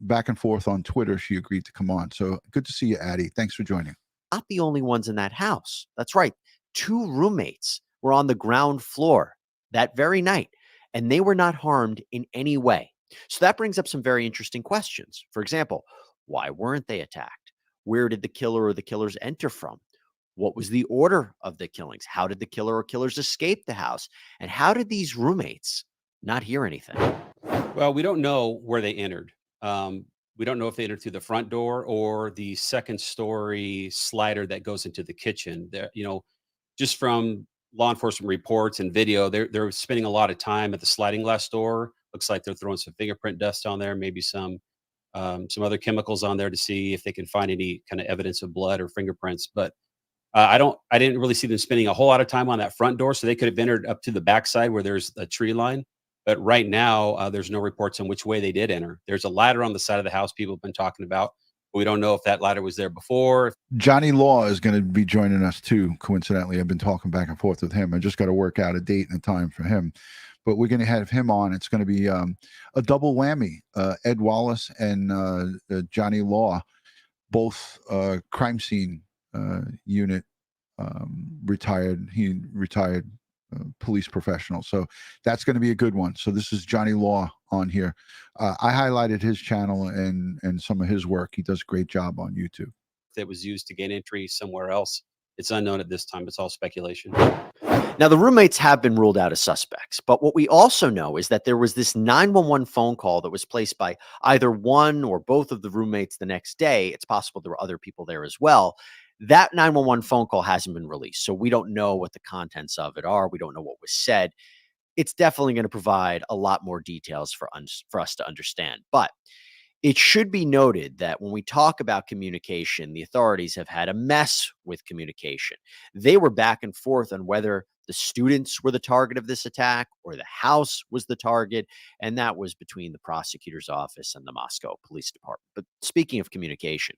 back and forth on Twitter, she agreed to come on. So good to see you, Addie. Thanks for joining. Not the only ones in that house. That's right. 2 roommates were on the ground floor that very night, and they were not harmed in any way. So that brings up some very interesting questions. For example, why weren't they attacked? Where did the killer or the killers enter from? What was the order of the killings? How did the killer or killers escape the house? And how did these roommates not hear anything? Well, we don't know where they entered. We don't know if they entered through the front door or the second story slider that goes into the kitchen. There, just from law enforcement reports and video, they're spending a lot of time at the sliding glass door. Looks like they're throwing some fingerprint dust on there, maybe some other chemicals on there to see if they can find any kind of evidence of blood or fingerprints. But I didn't really see them spending a whole lot of time on that front door, so they could have entered up to the backside where there's a tree line. But right now, there's no reports on which way they did enter. There's a ladder on the side of the house people have been talking about. But we don't know if that ladder was there before. Johnny Law is going to be joining us too. Coincidentally, I've been talking back and forth with him. I just got to work out a date and a time for him. But we're going to have him on. It's going to be a double whammy. Ed Wallace and Johnny Law, both crime scene unit retired. He retired police professional. So that's going to be a good one. So this is Johnny Law on here. I highlighted his channel and some of his work. He does a great job on YouTube. That was used to gain entry somewhere else. It's unknown at this time. It's all speculation. Now, the roommates have been ruled out as suspects, but what we also know is that there was this 911 phone call that was placed by either one or both of the roommates the next day. It's possible there were other people there as well. That 911 phone call hasn't been released, so we don't know what the contents of it are. We don't know what was said. It's definitely going to provide a lot more details for us to understand. But it should be noted that when we talk about communication, the authorities have had a mess with communication. They were back and forth on whether the students were the target of this attack or the house was the target, and that was between the prosecutor's office and the Moscow Police Department. But speaking of communication,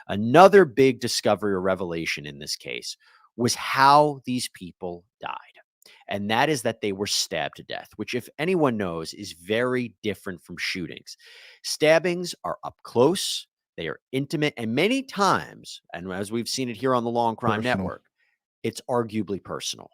another big discovery or revelation in this case was how these people died. And that is that they were stabbed to death, which, if anyone knows, is very different from shootings. Stabbings are up close, they are intimate, and many times, and as we've seen it here on the Law and Crime Network, it's arguably personal.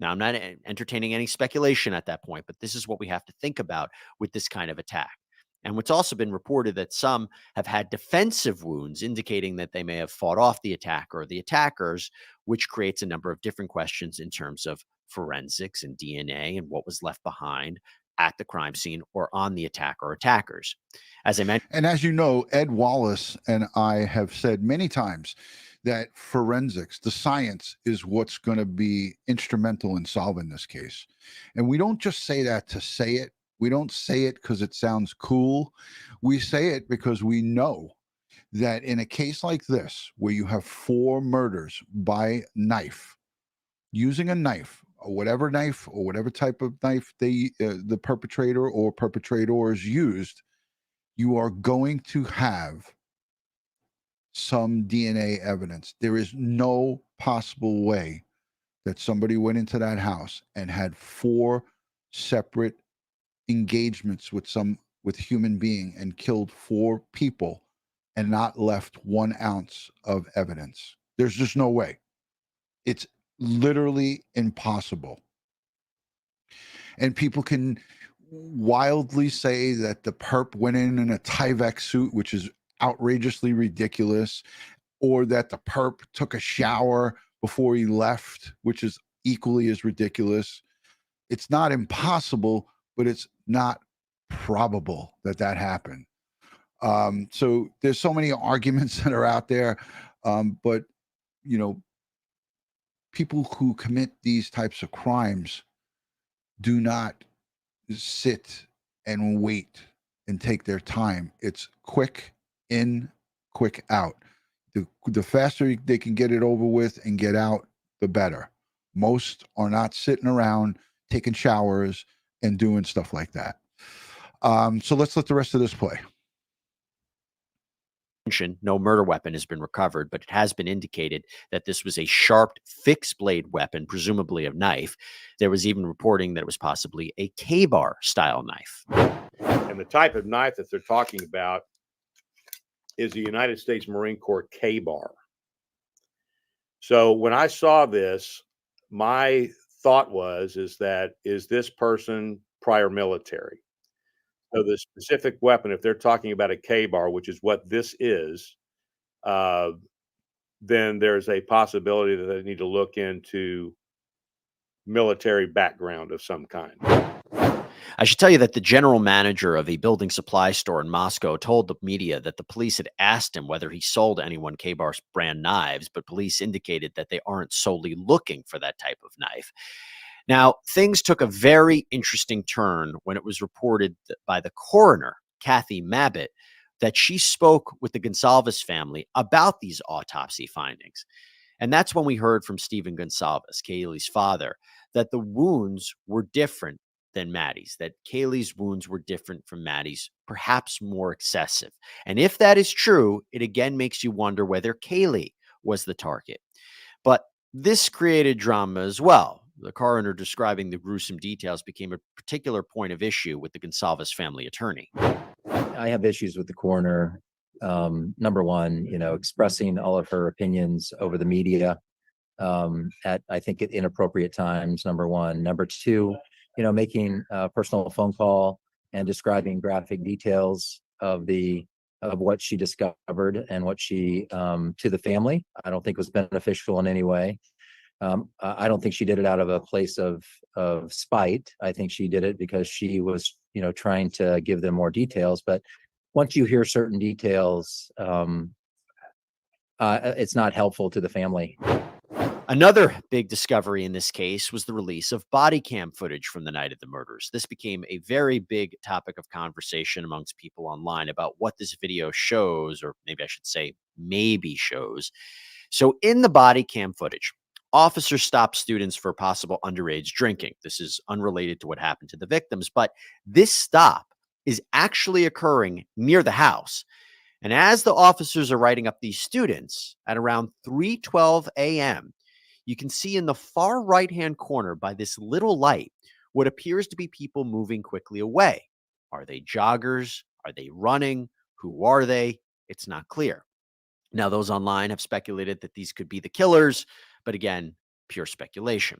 Now, I'm not entertaining any speculation at that point, but this is what we have to think about with this kind of attack. And what's also been reported that some have had defensive wounds, indicating that they may have fought off the attacker or the attackers, which creates a number of different questions in terms of forensics and DNA and what was left behind at the crime scene or on the attacker or attackers. As I mentioned, and as you know, Ed Wallace and I have said many times that forensics, the science, is what's going to be instrumental in solving this case. And we don't just say that to say it. We don't say it because it sounds cool. We say it because we know that in a case like this, where you have 4 murders by knife, using a knife, or whatever type of knife the perpetrator or perpetrators used, you are going to have some DNA evidence. There is no possible way that somebody went into that house and had 4 separate engagements with a human being and killed 4 people and not left 1 ounce of evidence. There's just no way. It's literally impossible. And people can wildly say that the perp went in a Tyvek suit, which is outrageously ridiculous, or that the perp took a shower before he left, which is equally as ridiculous. It's not impossible, but it's not probable that happened. So there's so many arguments that are out there, but people who commit these types of crimes do not sit and wait and take their time. It's quick in, quick out. The faster they can get it over with and get out, the better. Most are not sitting around taking showers and doing stuff like that. So let's let the rest of this play. No murder weapon has been recovered, but it has been indicated that this was a sharp fixed blade weapon, presumably a knife. There was even reporting that it was possibly a K-bar style knife. And the type of knife that they're talking about is the United States Marine Corps K-bar. So when I saw this, my thought is this person prior military? So the specific weapon, if they're talking about a K-bar, which is what this is, then there's a possibility that they need to look into military background of some kind. I should tell you that the general manager of a building supply store in Moscow told the media that the police had asked him whether he sold anyone K-Bar brand knives, but police indicated that they aren't solely looking for that type of knife. Now, things took a very interesting turn when it was reported by the coroner, Kathy Mabbitt, that she spoke with the Goncalves family about these autopsy findings. And that's when we heard from Stephen Goncalves, Kaylee's father, that the wounds were different than Maddie's, that Kaylee's wounds were different from Maddie's, perhaps more excessive. And if that is true, it again makes you wonder whether Kaylee was the target. But this created drama as well. The coroner describing the gruesome details became a particular point of issue with the Goncalves family attorney. I have issues with the coroner. Number one, expressing all of her opinions over the media at, I think, at inappropriate times, number one. Number two, making a personal phone call and describing graphic details of what she discovered and what she to the family, I don't think was beneficial in any way. I don't think she did it out of a place of spite. I think she did it because she was, trying to give them more details. But once you hear certain details, it's not helpful to the family. Another big discovery in this case was the release of body cam footage from the night of the murders. This became a very big topic of conversation amongst people online about what this video shows, or maybe I should say maybe shows. So in the body cam footage, officers stopped students for possible underage drinking. This is unrelated to what happened to the victims, but this stop is actually occurring near the house. And as the officers are writing up these students at around 3:12 a.m., you can see in the far right-hand corner by this little light what appears to be people moving quickly away. Are they joggers? Are they running? Who are they? It's not clear. Now, those online have speculated that these could be the killers, but again, pure speculation.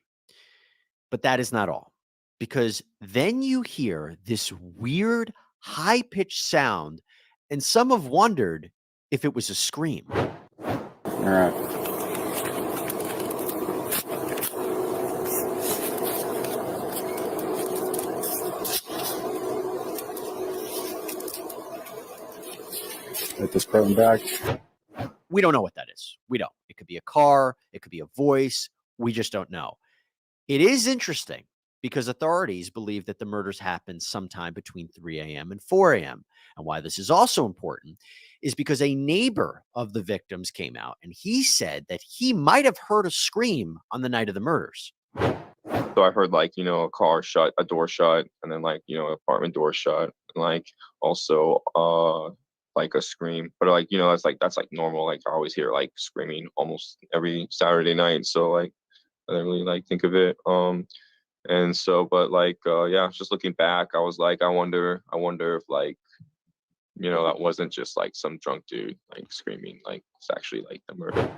But that is not all, because then you hear this weird, high-pitched sound, and some have wondered if it was a scream. All right. Put this curtain back. We don't know what that is. We don't. It could be a car. It could be a voice. We just don't know. It is interesting because authorities believe that the murders happened sometime between 3 a.m. and 4 a.m. And why this is also important is because a neighbor of the victims came out and he said that he might have heard a scream on the night of the murders. So I heard a car shut, a door shut, and then apartment door shut, and also a scream. But that's normal. I always hear screaming almost every Saturday night. So I didn't really think of it. And so, but just looking back, I was I wonder if that wasn't just some drunk dude screaming, it's actually the murder.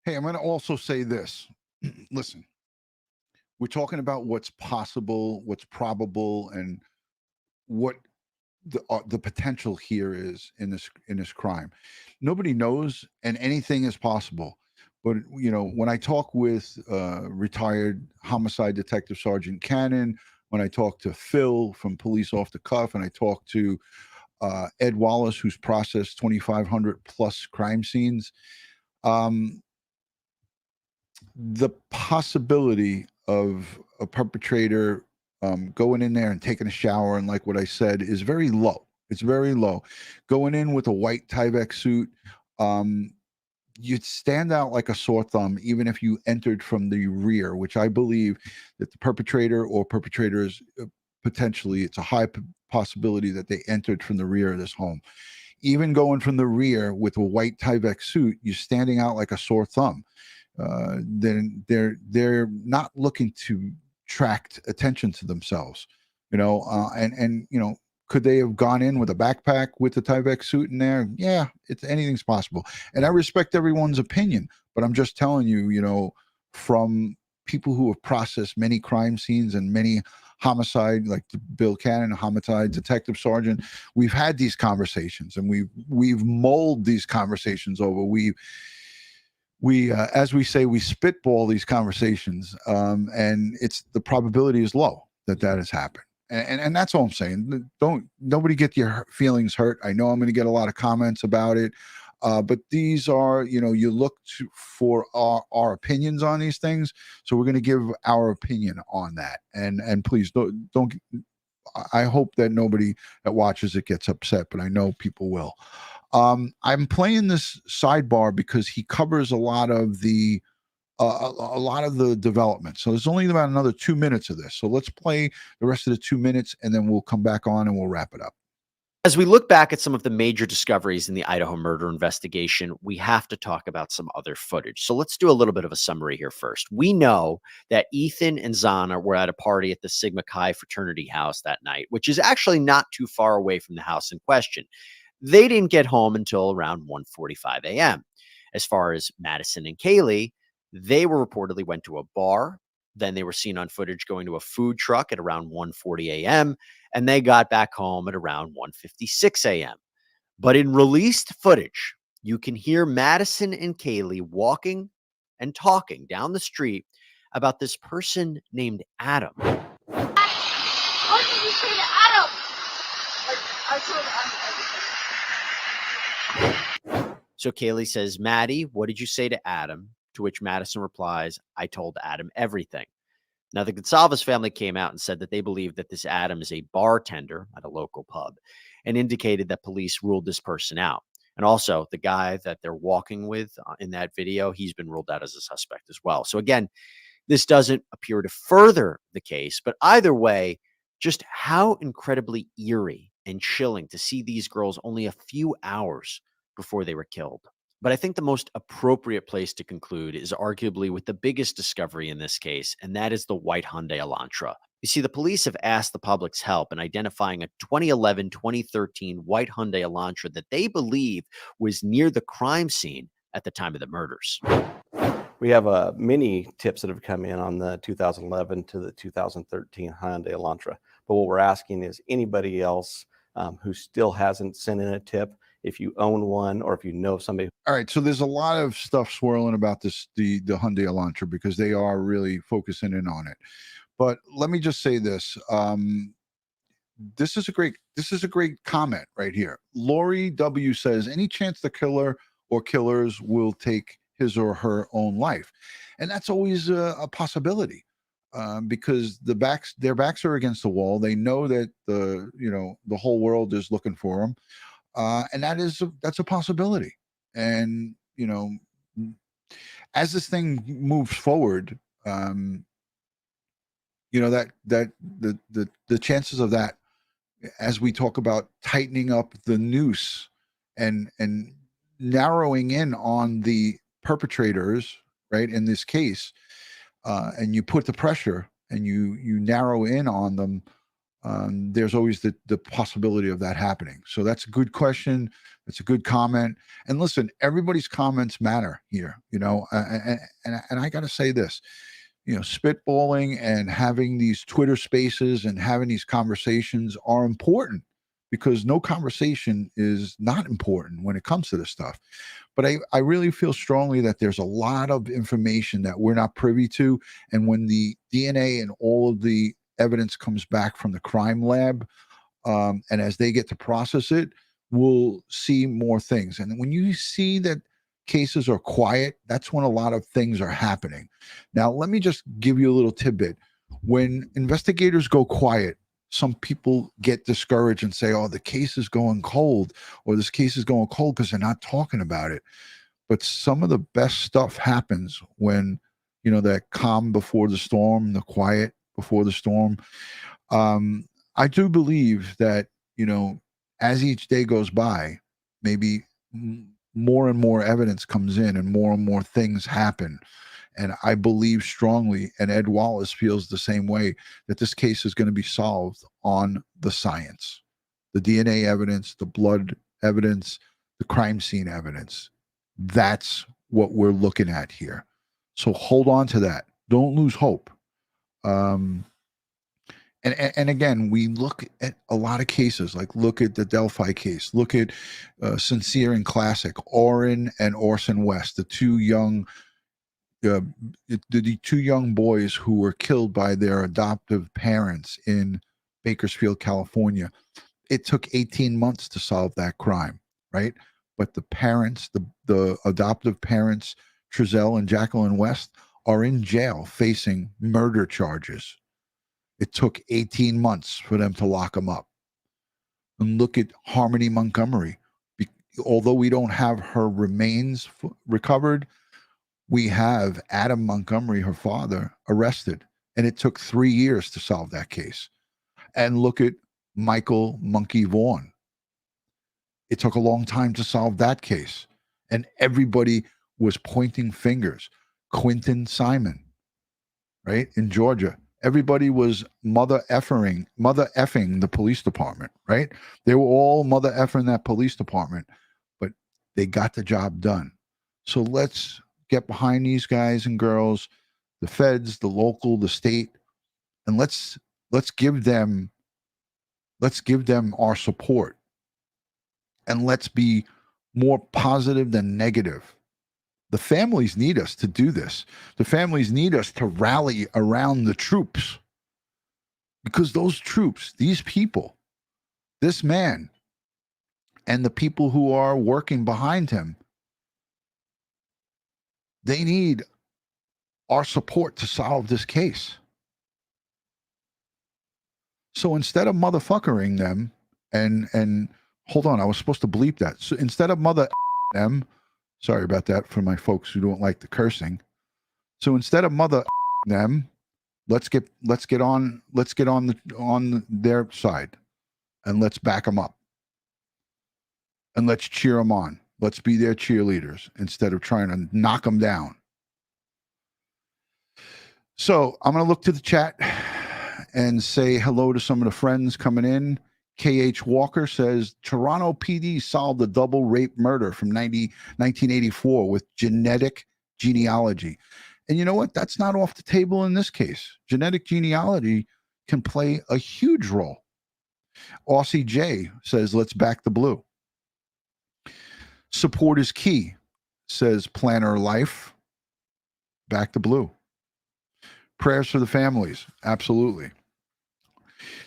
Hey, I'm going to also say this. Listen, we're talking about what's possible, what's probable, and what the potential here is in this crime. Nobody knows, and anything is possible. But when I talk with retired homicide detective Sergeant Cannon, when I talk to Phil from Police Off the Cuff, and I talk to Ed Wallace, who's processed 2,500 plus crime scenes, the possibility of a perpetrator going in there and taking a shower and like what I said is very low. It's very low. Going in with a white Tyvek suit, you'd stand out like a sore thumb, even if you entered from the rear, which I believe that the perpetrator or perpetrators, potentially, it's a high possibility that they entered from the rear of this home. Even going from the rear with a white Tyvek suit, you're standing out like a sore thumb. Then they're not looking to attract attention to themselves, and could they have gone in with a backpack with the Tyvek suit in there? Yeah, anything's possible. And I respect everyone's opinion, but I'm just telling you, from people who have processed many crime scenes and many homicide, like Bill Cannon, homicide detective sergeant, we've had these conversations and we've mulled these conversations over. we, as we say, we spitball these conversations, and the probability is low that has happened. And that's all I'm saying. Nobody get your feelings hurt. I know I'm going to get a lot of comments about it, but these are, you look for our opinions on these things. So we're going to give our opinion on that. And please don't. I hope that nobody that watches it gets upset, but I know people will. I'm playing this sidebar because he covers a lot of the development. So there's only about another 2 minutes of this. So let's play the rest of the 2 minutes, and then we'll come back on and we'll wrap it up. As we look back at some of the major discoveries in the Idaho murder investigation, we have to talk about some other footage. So let's do a little bit of a summary here first. We know that Ethan and Xana were at a party at the Sigma Chi fraternity house that night, which is actually not too far away from the house in question. They didn't get home until around 1:45 a.m. As far as Madison and Kaylee, they reportedly went to a bar. Then they were seen on footage going to a food truck at around 1:40 a.m. and they got back home at around 1:56 a.m. But in released footage, you can hear Madison and Kaylee walking and talking down the street about this person named Adam. What did you say to Adam? I told Adam. So Kaylee says, Maddie, what did you say to Adam? To which Madison replies, I told Adam everything. Now, the Goncalves family came out and said that they believe that this Adam is a bartender at a local pub and indicated that police ruled this person out. And also, the guy that they're walking with in that video, he's been ruled out as a suspect as well. So again, this doesn't appear to further the case, but either way, just how incredibly eerie and chilling to see these girls only a few hours before they were killed. But I think the most appropriate place to conclude is arguably with the biggest discovery in this case, and that is the white Hyundai Elantra. You see, the police have asked the public's help in identifying a 2011-2013 white Hyundai Elantra that they believe was near the crime scene at the time of the murders. We have many tips that have come in on the 2011 to the 2013 Hyundai Elantra. But what we're asking is anybody else who still hasn't sent in a tip, if you own one or if you know somebody. All right, so there's a lot of stuff swirling about the Hyundai Elantra because they are really focusing in on it. But let me just say this: this is a great comment right here. Lori W says, "Any chance the killer or killers will take his or her own life?" And that's always a possibility because their backs are against the wall. They know that the whole world is looking for them. And that's a possibility. And, as this thing moves forward, that the chances of that, as we talk about tightening up the noose and narrowing in on the perpetrators, right, in this case, and you put the pressure and you narrow in on them, there's always the possibility of that happening. So that's a good question. That's a good comment. And listen, everybody's comments matter here, and I got to say this, spitballing and having these Twitter spaces and having these conversations are important because no conversation is not important when it comes to this stuff. But I really feel strongly that there's a lot of information that we're not privy to. And when the DNA and all of the evidence comes back from the crime lab, and as they get to process it, we'll see more things. And when you see that cases are quiet, that's when a lot of things are happening. Now, let me just give you a little tidbit. When investigators go quiet, some people get discouraged and say, oh, the case is going cold, or this case is going cold because they're not talking about it. But some of the best stuff happens when, that calm before the storm, the quiet before the storm. I do believe that, as each day goes by, maybe more and more evidence comes in and more things happen. And I believe strongly, and Ed Wallace feels the same way, that this case is going to be solved on the science, the DNA evidence, the blood evidence, the crime scene evidence. That's what we're looking at here. So hold on to that. Don't lose hope. And again, we look at a lot of cases, like look at the Delphi case, look at Sincere and Classic, Orrin and Orson West, the two young boys who were killed by their adoptive parents in Bakersfield, California. It took 18 months to solve that crime, right? But the parents, the adoptive parents, Trezell and Jacqueline West, are in jail facing murder charges. It took 18 months for them to lock them up. And look at Harmony Montgomery. Although we don't have her remains recovered, we have Adam Montgomery, her father, arrested. And it took 3 years to solve that case. And look at Michael Monkey Vaughn. It took a long time to solve that case. And everybody was pointing fingers. Quinton Simon, right, in Georgia. Everybody was mother effing the police department, right? They were all mother effing that police department, but they got the job done. So let's get behind these guys and girls, the feds, the local, the state, and let's give them our support. And let's be more positive than negative. The families need us to do this. The families need us to rally around the troops, because those troops, these people, this man, and the people who are working behind him, they need our support to solve this case. So instead of motherfuckering them and hold on, I was supposed to bleep that. So instead of mother them, sorry about that for my folks who don't like the cursing. So instead of mother them, let's get on their side, and let's back them up, and let's cheer them on. Let's be their cheerleaders instead of trying to knock them down. So I'm going to look to the chat and say hello to some of the friends coming in. K.H. Walker says, Toronto PD solved a double rape murder from 1984 with genetic genealogy. And you know what? That's not off the table in this case. Genetic genealogy can play a huge role. Aussie J says, let's back the blue. Support is key, says Planner Life. Back the blue. Prayers for the families. Absolutely.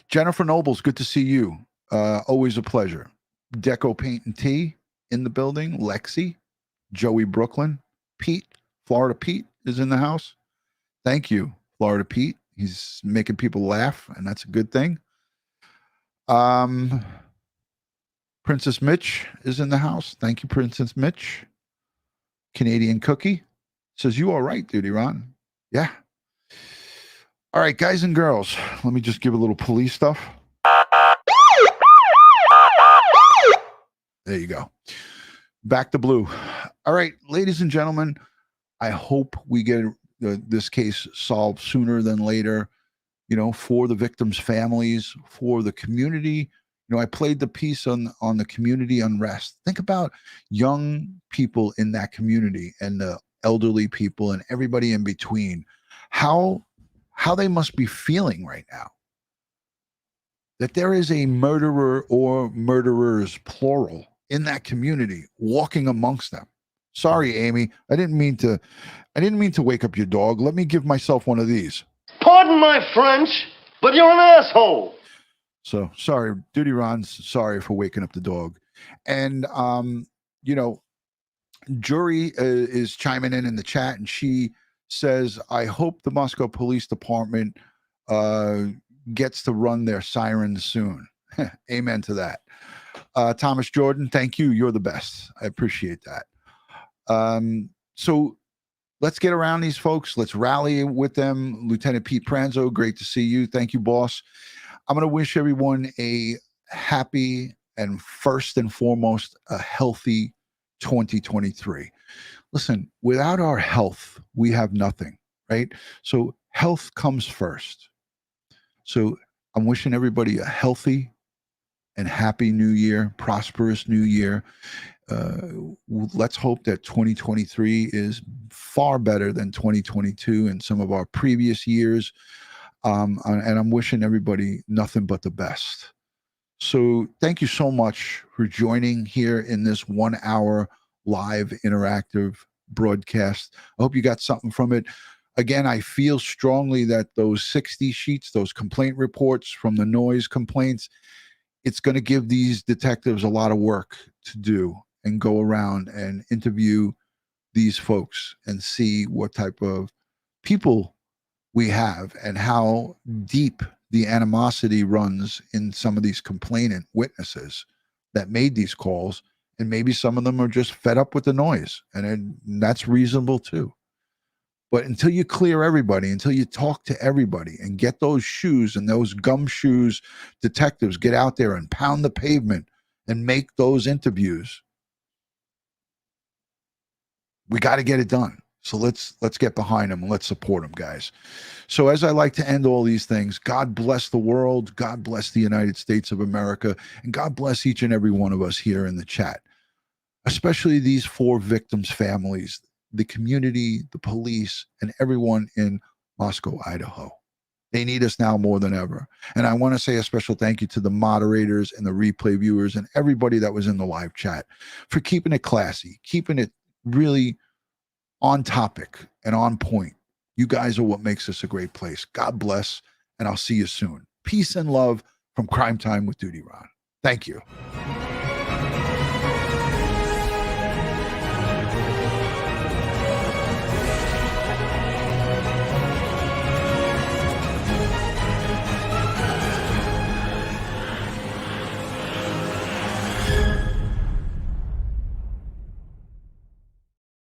Jennifer Nobles, good to see you. Always a pleasure. Deco Paint and Tea in the building. Lexi, Joey Brooklyn, Pete, Florida Pete is in the house. Thank you, Florida Pete. He's making people laugh, and that's a good thing. Princess Mitch is in the house. Thank you, Princess Mitch. Canadian Cookie says, you all right, DutyRon? Yeah. All right, guys and girls, let me just give a little police stuff. There you go. Back to blue. All right, ladies and gentlemen, I hope we get this case solved sooner than later, for the victims' families, for the community. I played the piece on the community unrest. Think about young people in that community and the elderly people and everybody in between. How they must be feeling right now. That there is a murderer or murderers, plural, in that community walking amongst them. Sorry, Amy. I didn't mean to wake up your dog. Let me give myself one of these. Pardon my French, but you're an asshole. So sorry, DutyRon's sorry for waking up the dog. And Jury is chiming in the chat, and she says, I hope the Moscow Police Department gets to run their sirens soon. Amen to that. Thomas Jordan, thank you. You're the best. I appreciate that. So let's get around these folks. Let's rally with them. Lieutenant Pete Pranzo, great to see you. Thank you, boss. I'm going to wish everyone a happy and first and foremost, a healthy 2023. Listen, without our health, we have nothing, right? So health comes first. So I'm wishing everybody a healthy and happy new year, prosperous new year. Let's hope that 2023 is far better than 2022 and some of our previous years. And I'm wishing everybody nothing but the best. So thank you so much for joining here in this 1 hour live interactive broadcast. I hope you got something from it. Again, I feel strongly that those 60 sheets, those complaint reports from the noise complaints, it's going to give these detectives a lot of work to do and go around and interview these folks and see what type of people we have and how deep the animosity runs in some of these complainant witnesses that made these calls. And maybe some of them are just fed up with the noise, and that's reasonable too. But until you clear everybody, until you talk to everybody and get those shoes and those gumshoes detectives get out there and pound the pavement and make those interviews, we got to get it done. So let's get behind them and let's support them, guys. So as I like to end all these things, God bless the world, God bless the United States of America, and God bless each and every one of us here in the chat, especially these 4 victims' families, the community, the police, and everyone in Moscow, Idaho. They need us now more than ever. And I want to say a special thank you to the moderators and the replay viewers and everybody that was in the live chat for keeping it classy, keeping it really on topic and on point. You guys are what makes this a great place. God bless, and I'll see you soon. Peace and love from Crime Time with DutyRon. Thank you.